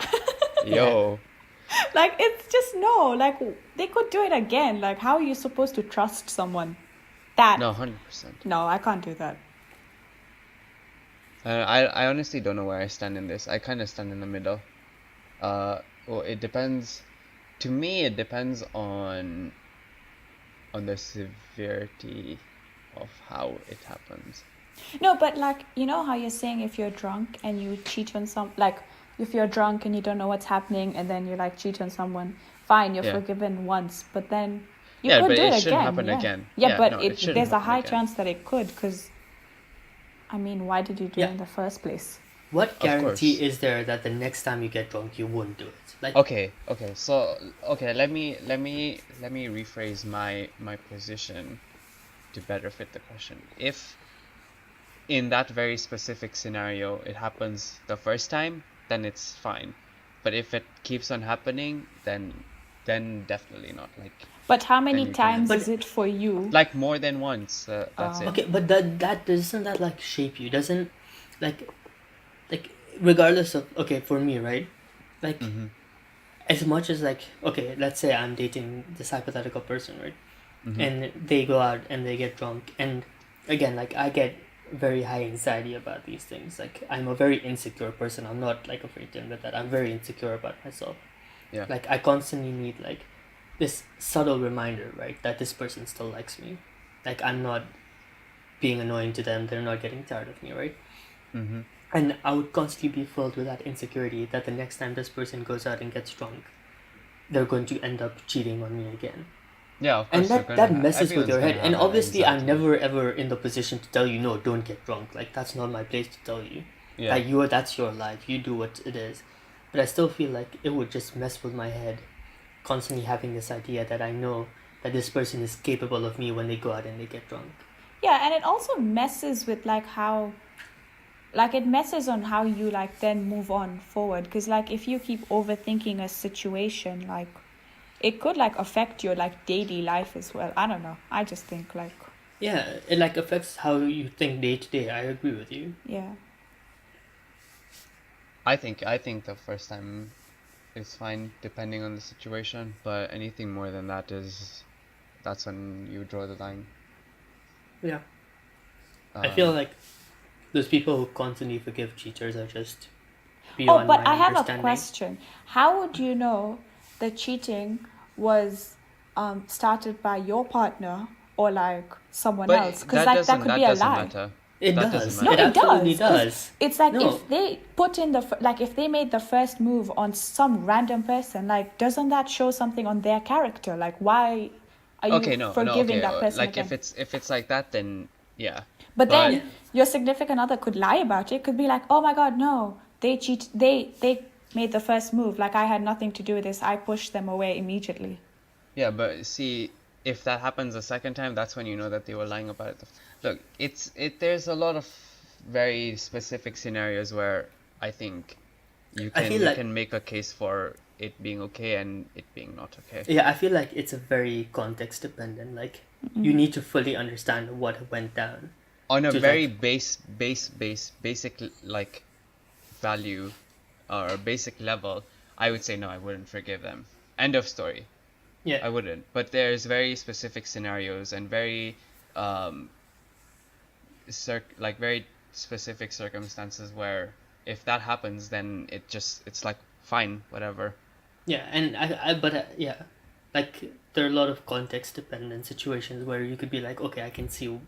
Yo. Like, it's just no. Like, they could do it again. Like, how are you supposed to trust someone? No, 100%. No, I can't do that. I honestly don't know where I stand in this. I kind of stand in the middle. Well, it depends. To me, it depends on the severity of how it happens. No, but like, you know how you're saying if you're drunk and you cheat on like if you're drunk and you don't know what's happening and then you like cheat on someone, fine, you're Yeah. forgiven once, but then you Yeah, could but do it it shouldn't again. happen Yeah. again. Yeah, Yeah, but no, it shouldn't there's a happen high again. chance that it could, because I mean, why did you do it Yeah. in the first place? What Of guarantee course. is there that the next time you get drunk you won't do it? Like, Okay, so let me rephrase my position to better fit the question. If in that very specific scenario it happens the first time, then it's fine. But if it keeps on happening, then definitely not. Like, But how then many you times can, is but it for you? like, more than once. That's it. Oh. okay, but that doesn't that like shape you? Doesn't like regardless of, okay, for me, right? Like, Mm-hmm. as much as, like, okay, let's say I'm dating this hypothetical person, right? Mm-hmm. And they go out and they get drunk, and again, like, I get very high anxiety about these things. Like, I'm a very insecure person. I'm not like afraid to admit that. I'm very insecure about myself. Yeah. Like, I constantly need like this subtle reminder, right, that this person still likes me. Like, I'm not being annoying to them. They're not getting tired of me, right? Mm-hmm. And I would constantly be filled with that insecurity that the next time this person goes out and gets drunk, they're going to end up cheating on me again. Yeah, of And course you're that gonna messes with everyone's your gonna head. have And that obviously, I'm anxiety. never ever in the position to tell you, no, don't get drunk. Like, that's not my place to tell you. Yeah. Like, that's your life. You do what it is. But I still feel like it would just mess with my head, constantly having this idea that I know that this person is capable of me when they go out and they get drunk. Yeah, and it also messes with like how, like, it messes on how you like then move on forward, because like if you keep overthinking a situation, like it could like affect your like daily life as well. I don't know, I just think like, Yeah, it like affects how you think day to day. I agree with you. yeah. I think the first time is fine depending on the situation, but anything more than that that's when you draw the line. Yeah. I feel Um, like those people who constantly forgive cheaters are just Oh, beyond but my I have a understanding. question. How would you know that cheating was started by your partner or like someone but else? Because like that could that be a doesn't lie. matter. It That doesn't does. No, It matter. it absolutely does. Because does. it's like No. if they put in the like if they made the first move on some random person, like doesn't that show something on their character? Like why are you Okay, no, forgiving okay. that person Like again? if it's like that, then yeah. But But Yeah. then your significant other could lie about it. Could be like, "Oh my God, no, they cheat. They made the first move. Like I had nothing to do with this. I pushed them away immediately." yeah, but see, if that happens a second time, that's when you know that they were lying about it. Look, there's a lot of very specific scenarios where I think I feel you like, can make a case for it being okay and it being not okay. yeah, I feel like it's a very context dependent. Like, you need to fully understand what went down On a to very like, basic like value or basic level, I would say no, I wouldn't forgive them. End of story. I yeah. wouldn't. But there's very specific scenarios and very um like very specific circumstances where if that happens, then it's like fine, whatever. Yeah, and yeah, like, there are a lot of context dependent situations where you could be like, okay, I can see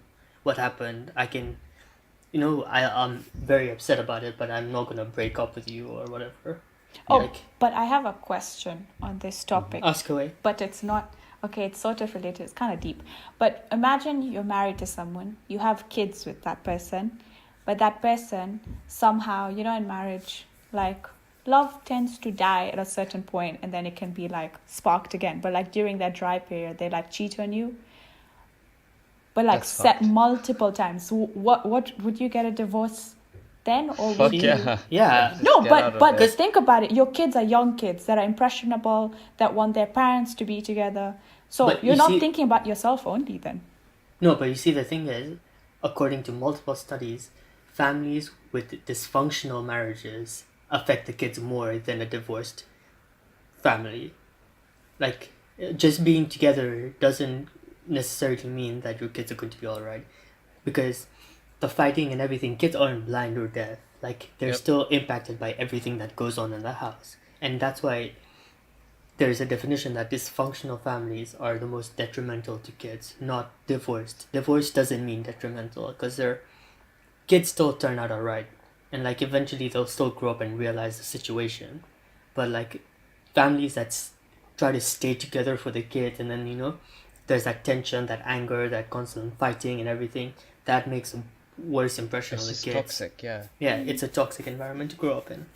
what happened. I can, I'm very upset about it, but I'm not gonna break up with you or whatever. Oh, Like, but I have a question on this topic. ask away. But it's not okay. It's sort of related. It's kind of deep. But imagine you're married to someone. You have kids with that person, but that person somehow, in marriage, like love tends to die at a certain point, and then it can be like sparked again. But like during that dry period, they like cheat on you. But like That's set fucked. multiple times. What would you get a divorce then, or Fuck would See, you? yeah. yeah. Just No, get out of but there. think about it. Your kids are young kids that are impressionable, that want their parents to be together. So But you're you not see, thinking about yourself only then. no, but you see, the thing is, according to multiple studies, families with dysfunctional marriages affect the kids more than a divorced family. Like, just being together doesn't necessarily mean that your kids are going to be alright. Because the fighting and everything, kids aren't blind or deaf. Like, they're Yep. still impacted by everything that goes on in the house. And that's why there's a definition that dysfunctional families are the most detrimental to kids, not divorced. Divorce doesn't mean detrimental because their kids still turn out alright, and like eventually they'll still grow up and realize the situation. But like families that try to stay together for the kids, and then there's that tension, that anger, that constant fighting and everything that makes a worse impression It's on the just kids. toxic, yeah. Yeah, it's a toxic environment to grow up in.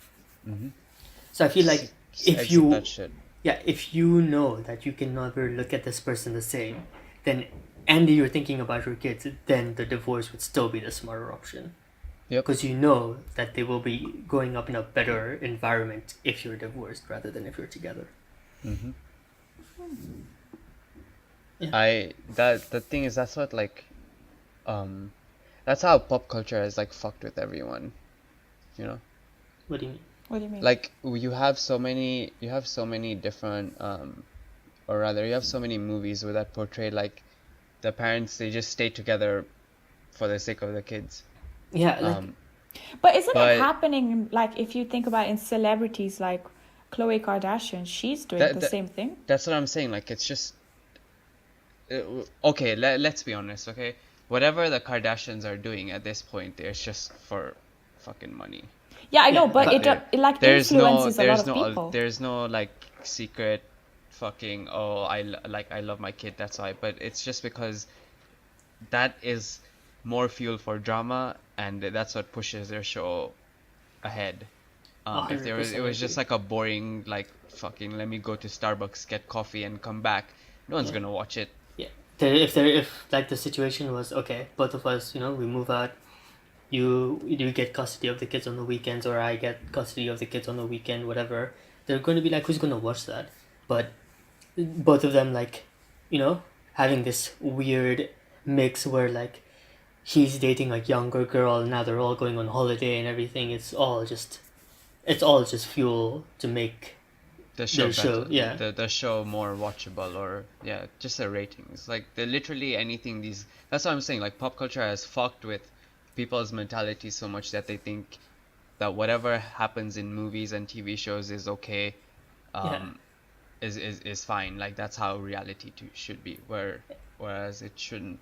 Mm-hmm. So I feel like if Exit you that shit. yeah, if you know that you can never look at this person the same, then and you're thinking about your kids, then the divorce would still be the smarter option. Yep. Because you know that they will be growing up in a better environment if you're divorced rather than if you're together. Mm-hmm. Yeah. The thing is, that's what like that's how pop culture has like fucked with everyone, you know? What do you mean? What do you mean? Like you have so many different or rather you have so many movies where that portray like the parents, they just stay together for the sake of the kids. Yeah, like But isn't but- it happening, like, if you think about it, in celebrities like Khloe Kardashian, she's doing That- the that- same thing? That's what I'm saying. Like it's just okay. Let's be honest. Okay, whatever the Kardashians are doing at this point, it's just for fucking money. Yeah, I know, Yeah, but but it like influences a lot of people. There's no like secret fucking I love my kid, that's why. But it's just because that is more fuel for drama, and that's what pushes their show ahead. If it was 100% just like a boring like fucking let me go to Starbucks, get coffee and come back, no one's gonna watch it. yeah, if like the situation was okay, both of us, we move out. You get custody of the kids on the weekends, or I get custody of the kids on the weekend, whatever. They're going to be like, who's going to watch that? But both of them, like, having this weird mix where like he's dating a younger girl, and now they're all going on holiday and everything. It's all just fuel to make The show their show, better, yeah. the show more watchable, or yeah, just the ratings. Like they're literally anything these. That's what I'm saying. Like pop culture has fucked with people's mentality so much that they think that whatever happens in movies and TV shows is okay, is fine. Like that's how reality should be. Whereas it shouldn't.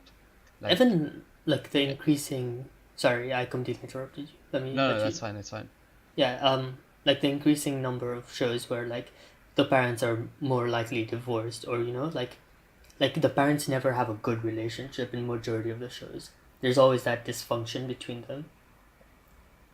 Like, Even like the increasing. Sorry, I completely interrupted you. Let me. no, let you- that's fine. That's fine. Yeah, like the increasing number of shows where like the parents are more likely divorced, or like the parents never have a good relationship in majority of the shows. There's always that dysfunction between them.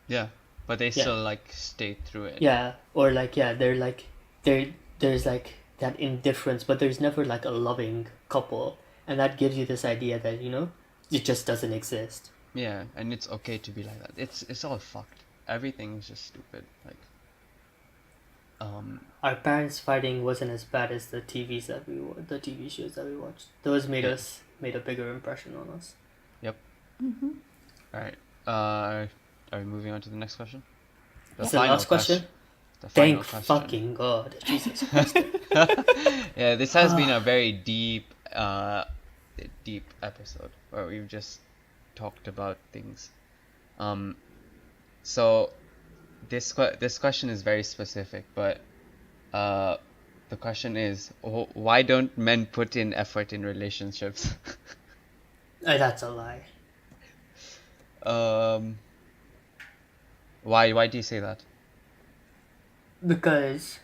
Yeah, but they Yeah. still like stay through it. Yeah, or like there's like that indifference, but there's never like a loving couple, and that gives you this idea that it just doesn't exist. Yeah, and it's okay to be like that. It's all fucked. Everything's just stupid. Like, Our parents fighting wasn't as bad as the TV shows that we watched. Those made a bigger impression on us. all right. Are we moving on to the next question? Is the last question? The Thank final question. fucking God, Jesus Christ. Yeah, this has been a very deep episode where we've just talked about things. So this question is very specific, but the question is, why don't men put in effort in relationships? That's a lie. Why do you say that? Because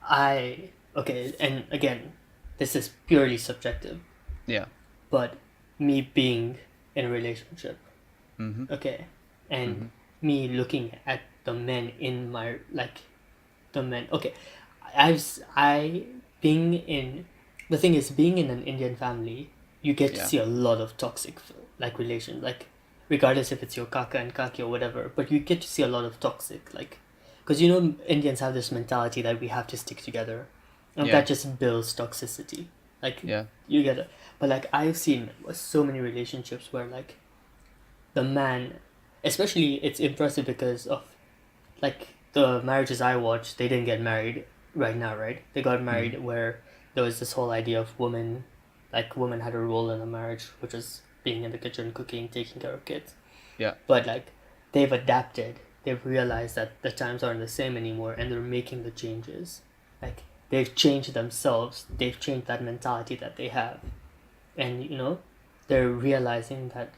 and again, this is purely subjective, Yeah. but me being in a relationship, Mm-hmm. okay, and me looking at the men in my okay, the thing is, being in an Indian family, you get to Yeah. see a lot of toxic like relations, like regardless if it's your kaka and kaki or whatever, but you get to see a lot of toxic, like, because Indians have this mentality that we have to stick together, and Yeah. that just builds toxicity. Like, Yeah. you get it, but like I've seen so many relationships where like the man, especially, it's impressive because of like the marriages I watched, they didn't get married right now, right? They got married where there was this whole idea of women had a role in the marriage, which was being in the kitchen, cooking, taking care of kids. Yeah. But like they've adapted they've realized that the times aren't the same anymore, and they're making the changes. Like they've changed themselves, they've changed that mentality that they have, and they're realizing that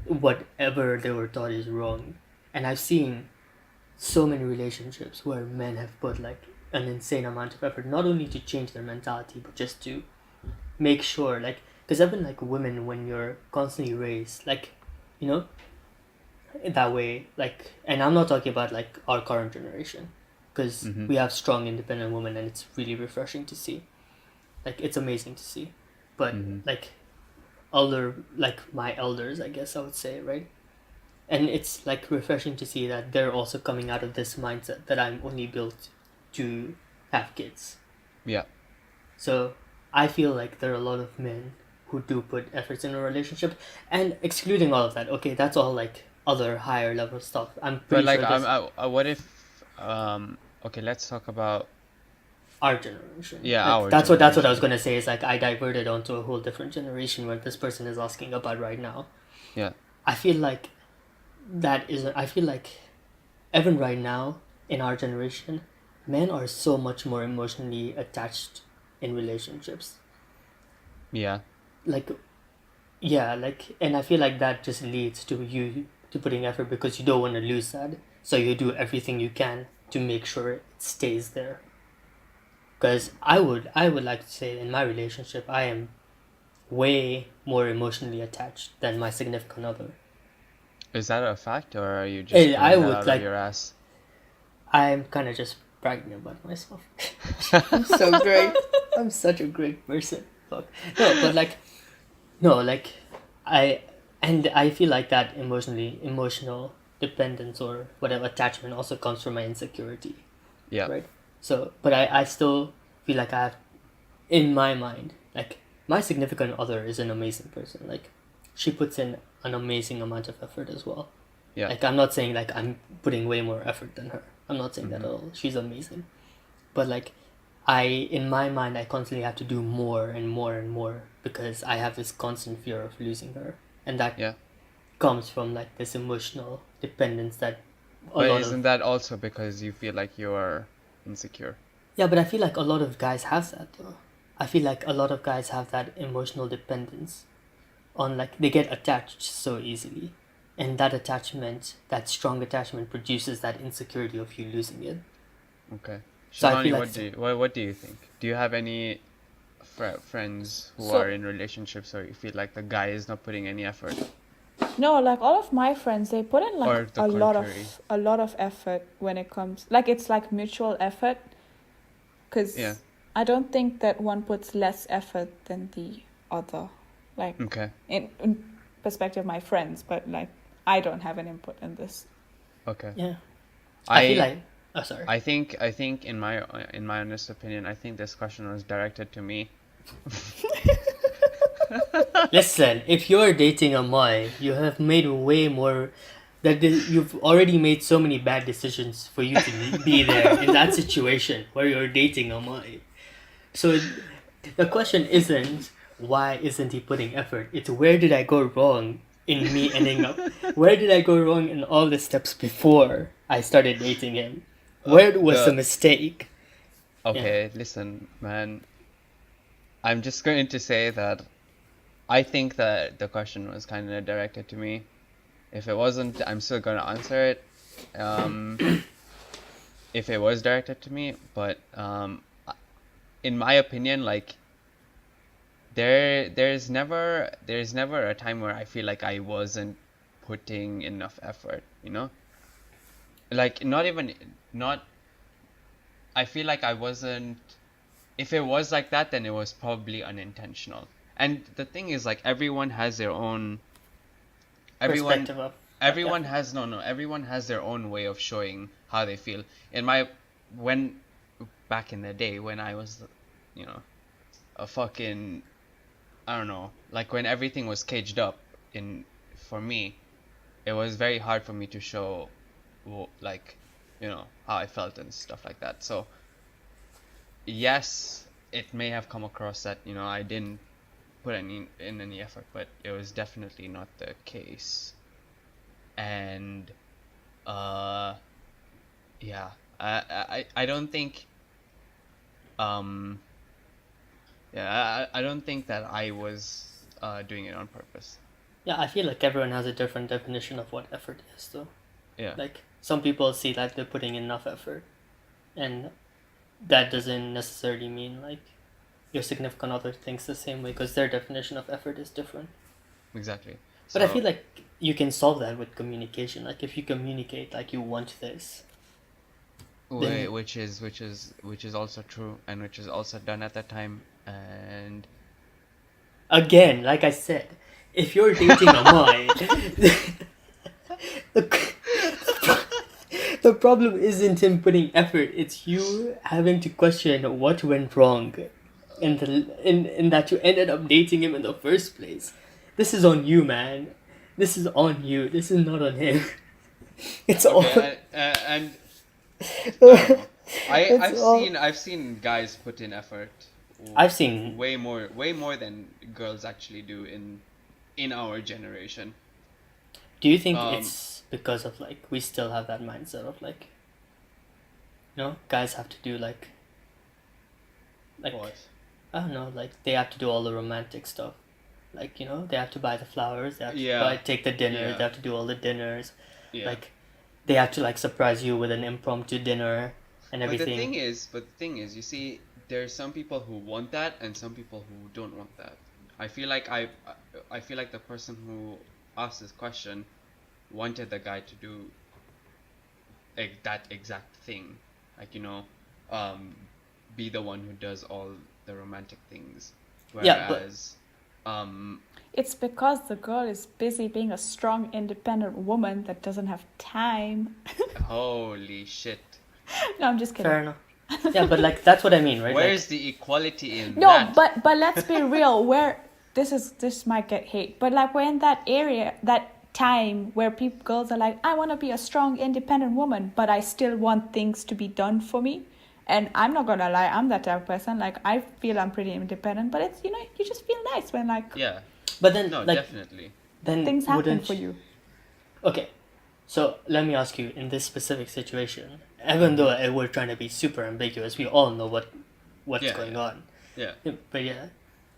whatever they were taught is wrong. And I've seen so many relationships where men have put like an insane amount of effort, not only to change their mentality, but just to make sure, like, because even like women, when you're constantly raised, like, you know, that way, like, and I'm not talking about like our current generation, because Mm-hmm. we have strong, independent women, and it's really refreshing to see. Like, it's amazing to see, but Mm-hmm. like like my elders, I guess I would say, right? And it's like refreshing to see that they're also coming out of this mindset that I'm only built to have kids. Yeah. So I feel like there are a lot of men who do put efforts in a relationship, and excluding all of that, okay, that's all like other higher level stuff. I'm But pretty like, sure there's what if, okay, let's talk about, our generation. yeah, Like our that's what I was generation. gonna say. Is like I diverted onto a whole different generation where this person is asking about right now. Yeah. I feel like I feel like even right now in our generation, men are so much more emotionally attached in relationships. Yeah. Like, yeah, like, and I feel like that just leads to you to putting effort because you don't want to lose that. So you do everything you can to make sure it stays there. Because I would like to say in my relationship, I am way more emotionally attached than my significant other. Is that a fact, or are you just And I pulling that would out of like, your ass? I'm kind of just bragging about myself. I'm so great. I'm such a great person. Fuck. No, but like, no, like, I, and I feel like that emotional dependence or whatever attachment also comes from my insecurity, Yeah. right? So, but I still feel like I have, in my mind, like, my significant other is an amazing person. Like, she puts in an amazing amount of effort as well. Yeah. Like, I'm not saying like I'm putting way more effort than her. I'm not saying that Mm-hmm. at all. She's amazing. But like, in my mind, I constantly have to do more and more and more because I have this constant fear of losing her. And that Yeah. comes from like this emotional dependence that a But lot of, isn't that also because you feel like you're insecure? yeah, but I feel like a lot of guys have that though. I feel like a lot of guys have that emotional dependence on, like, they get attached so easily, and that attachment, that strong attachment, produces that insecurity of you losing it. Okay. So I feel Shivani, like, what do you think? Do you have any friends who are So in relationships where you feel like the guy is not putting any effort, no, like all of my friends, they put in like or the contrary? a lot of effort when it comes, like it's like mutual effort, Yeah. because I don't think that one puts less effort than the other, like Okay. in perspective of my friends, but like I don't have an input in this. Okay. yeah, I feel I like, oh sorry, I think in my honest opinion, I think this question was directed to me. listen, if you're dating a Mai, you have made way more, you've already made so many bad decisions for you to be there in that situation where you're dating a Mai. So the question isn't why isn't he putting effort, it's where did I go wrong in me ending up, where did I go wrong in all the steps before I started dating him, where was the The mistake. Okay, listen, man. I'm just going to say that I think that the question was kind of directed to me. If it wasn't, I'm still going to answer it. If it was directed to me, but in my opinion, like there's never a time where I feel like I wasn't putting enough effort, you know? Like not I feel like I wasn't. If it was like that, then it was probably unintentional. And the thing is, like, everyone has their own. Everyone, Perspective of like everyone effort. has no. Everyone has their own way of showing how they feel. In my, when back in the day when I was, you know, a fucking, I don't know, like when everything was caged up in for me, it was very hard for me to show, like, how I felt and stuff like that. So yes, it may have come across that, I didn't put any effort, but it was definitely not the case. And uh yeah, I don't think um yeah, I don't think that I was doing it on purpose. Yeah, I feel like everyone has a different definition of what effort is, though. Yeah, Like, some people see like they're putting enough effort, and that doesn't necessarily mean like your significant other thinks the same way because their definition of effort is different. exactly. But I feel So like you can solve that with communication. Like, if you communicate like you want this, then which is also true, and which is also done at that time, and again, like I said, if you're dating Amay, the, the problem isn't him putting effort. It's you having to question what went wrong, in that you ended up dating him in the first place. This is on you, man. This is on you. This is not on him. It's all. okay, and I don't know. It's all. I've seen guys put in effort I've seen. way more than girls actually do in our generation. Do you think Um, it's because of like we still have that mindset of like, guys have to do like what? I don't know, like they have to do all the romantic stuff. Like, they have to buy the flowers, they have to Yeah, take the dinner, yeah, they have to do all the dinners. yeah. Like, they have to like surprise you with an impromptu dinner and everything. But the thing is, you see, there's some people who want that and some people who don't want that. I feel like I feel like the person who asked this question wanted the guy to do that exact thing, like be the one who does all the romantic things, Yeah, but whereas um It's because the girl is busy being a strong, independent woman that doesn't have time. holy shit, No, I'm just kidding. fair enough. Yeah, but like that's what I mean, right? where's the equality in No, that? but let's be real. Where this might get hate, but like we're in that area, that time where girls are like, I want to be a strong, independent woman, but I still want things to be done for me. And I'm not gonna lie, I'm that type of person. Like I feel I'm pretty independent, but it's you just feel nice when like Yeah, But then no, like definitely. then things happen wouldn't for you. Okay, so let me ask you, in this specific situation, even though we're trying to be super ambiguous, we all know what's Yeah, going yeah. on. Yeah. Yeah, but yeah,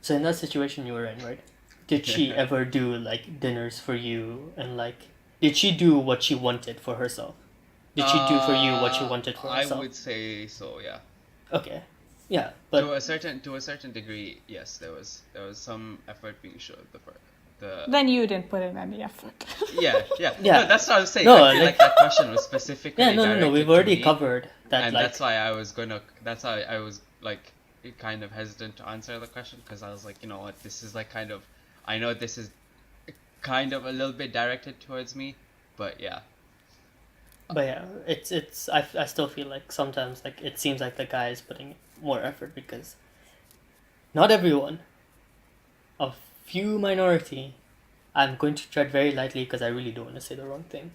so in that situation you were in, right? Did she ever do like dinners for you, and like did she do what she wanted for herself? Did she do for you what she wanted for I herself? would say so, yeah. Okay, yeah, but To a certain degree, yes, there was some effort being shown. The Then you didn't put in any effort. yeah. Yeah. No, that's what I was saying. No, I feel like that question was specifically yeah, no, directed we've to already me, covered that. and Like, that's why I was gonna. That's why I was like kind of hesitant to answer the question, because I was like, you know what, this is like kind of. I know this is kind of a little bit directed towards me, but yeah. but yeah, I still feel like sometimes like it seems like the guy is putting more effort because not everyone, a few minority. I'm going to tread very lightly because I really don't want to say the wrong thing.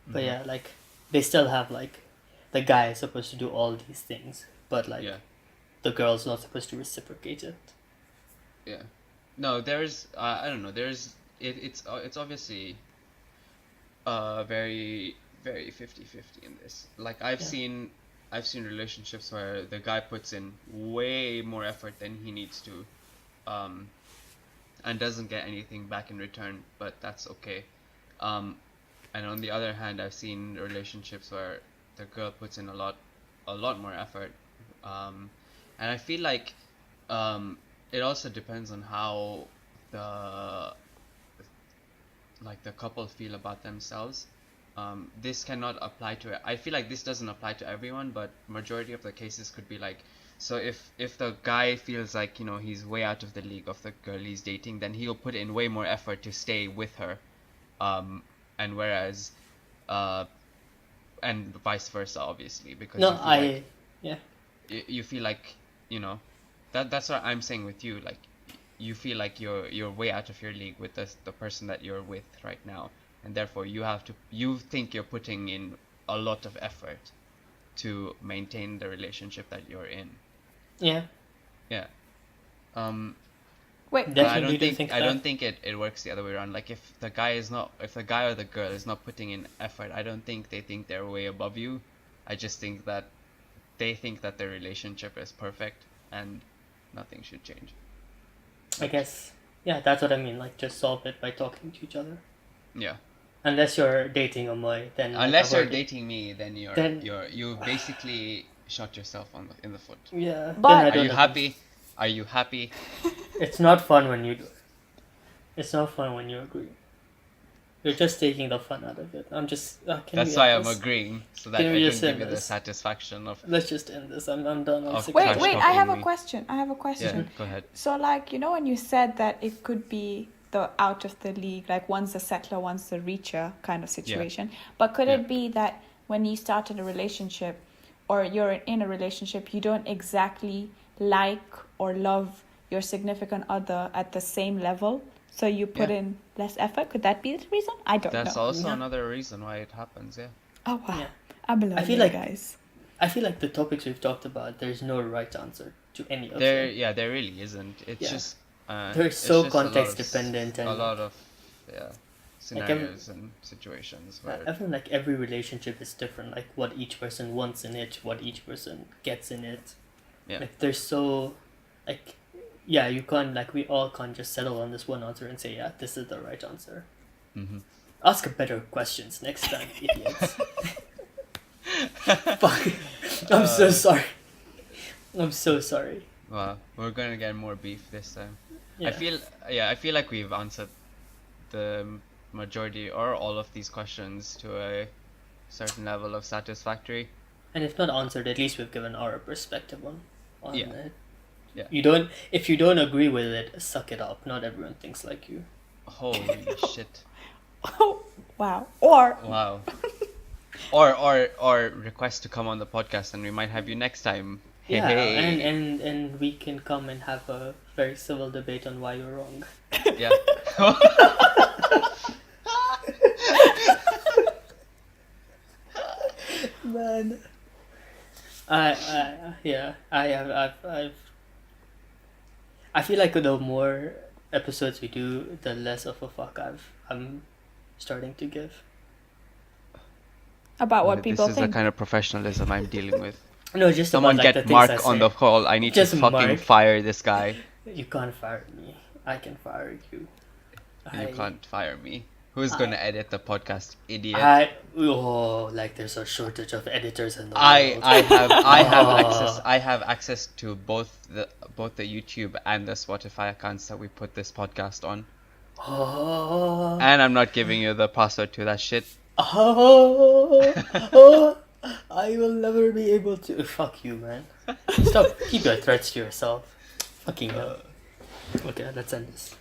But yeah, like they still have like the guy is supposed to do all these things, but like Yeah. the girl's not supposed to reciprocate it. Yeah. No, there's I don't know. It's obviously very very 50-50 in this. Like Yeah. I've seen relationships where the guy puts in way more effort than he needs to, um, and doesn't get anything back in return, but that's okay. Um, and on the other hand, I've seen relationships where the girl puts in a lot more effort, and I feel like it also depends on how the the couple feel about themselves. This cannot apply to. I feel like this doesn't apply to everyone, but majority of the cases could be like. So if the guy feels like he's way out of the league of the girl he's dating, then he'll put in way more effort to stay with her, and whereas, uh, and vice versa, obviously, because No, you feel like yeah. you feel like that's what I'm saying with you, like you feel like you're way out of your league with the person that you're with right now, and therefore you think you're putting in a lot of effort to maintain the relationship that you're in. Yeah. Yeah. um Wait, But Definitely do think I that. don't think it works the other way around. Like if the guy or the girl is not putting in effort, I don't think they think they're way above you. I just think that they think that their relationship is perfect and nothing should change. I guess, yeah, that's what I mean. Like, just solve it by talking to each other. Yeah. Unless you're dating Amoy, then like, Unless I've you're already- dating me, then Then- you basically shot yourself in the foot. Yeah. But- then I Are don't you agree. happy? Are you happy? It's not fun when you do it. It's not fun when you agree. You're just taking the fun out of it. I'm just. Can That's we why end I'm this? agreeing, so that Can I we don't just give end you the this? satisfaction of Let's just end this. I'm done. I'm Of sick wait, of trash it. I have talking a me. question. I have a question. Yeah, go ahead. So, like, you know, when you said that it could be the out of the league, like one's a settler, one's a reacher kind of situation. But could Yeah. it be that when you started a relationship or you're in a relationship, you don't exactly like or love your significant other at the same level? So you put Yeah. in less effort? Could that be the reason? I don't That's know. also Yeah. another reason why it happens, yeah. Oh, wow. Yeah. I'm below I feel you like- guys. I feel like the topics we've talked about, there's no right answer to any of There, them. yeah, there really isn't. It's Yeah. just They're it's so just a lot of context dependent and a lot of every- scenarios and situations where I feel like every relationship is different. Like what each person wants in it, what each person gets in it. Yeah. Like there's so, like, yeah, you can't like we all can't just settle on this one answer and say yeah, this is the right answer. Mhm. Ask better questions next time, idiots. Fuck. I'm so sorry. I'm so sorry. Well, we're gonna get more beef this time. Yeah. I feel like we've answered the majority or all of these questions to a certain level of satisfactory. And if not answered, at least we've given our perspective on Yeah. it. Yeah. If you don't agree with it, suck it up. Not everyone thinks like you. Holy shit. Oh, wow. Or Wow. Or request to come on the podcast and we might have you next time. Yeah, Hey. and we can come and have a very civil debate on why you're wrong. Yeah. Man. I feel like the more episodes we do, the less of a fuck I'm starting to give. about what people This is think. the kind of professionalism I'm dealing with. No, just Someone about, like, get the things I Mark on say. the call. I need Just to fucking Mark. fire this guy. You can't fire me. I can fire you. You can't fire me. Who's gonna edit the podcast, idiot? Like there's a shortage of editors in the I world. I have access to both the YouTube and the Spotify accounts that we put this podcast on. Oh, And I'm not giving you the password to that shit. oh, I will never be able to. Fuck you, man. Stop. Keep your threats to yourself. Fucking hell. Okay, let's end this.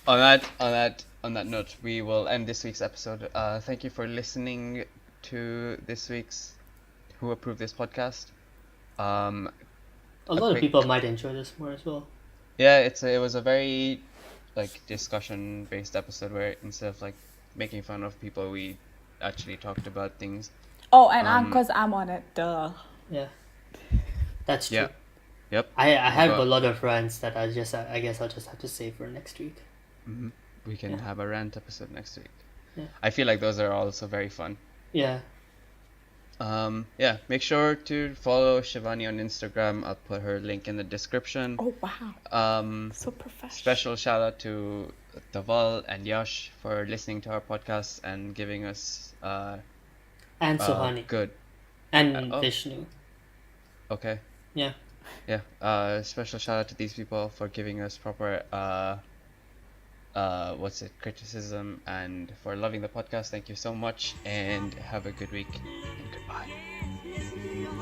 On that note, we will end this week's episode. Thank you for listening to this week's Who Approved This podcast. A lot of quick- people might enjoy this more as well. Yeah, it was a very like discussion based episode where instead of like making fun of people, we actually talked about things. Oh, and because I'm on it, duh. Yeah, that's true. Yeah. Yep. I have But- a lot of rants that I guess I'll just have to save for next week. Mm-hmm. We can Yeah. have a rant episode next week. Yeah. I feel like those are also very fun. Yeah. Yeah, make sure to follow Shivani on Instagram. I'll put her link in the description. Oh, wow. So professional. special shout out to Dhaval and Yash for listening to our podcast and giving us And Suhani. good. And oh. Vishnu. Okay. Yeah. Yeah. Special shout out to these people for giving us proper criticism and for loving the podcast. Thank you so much and have a good week and goodbye.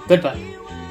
Goodbye.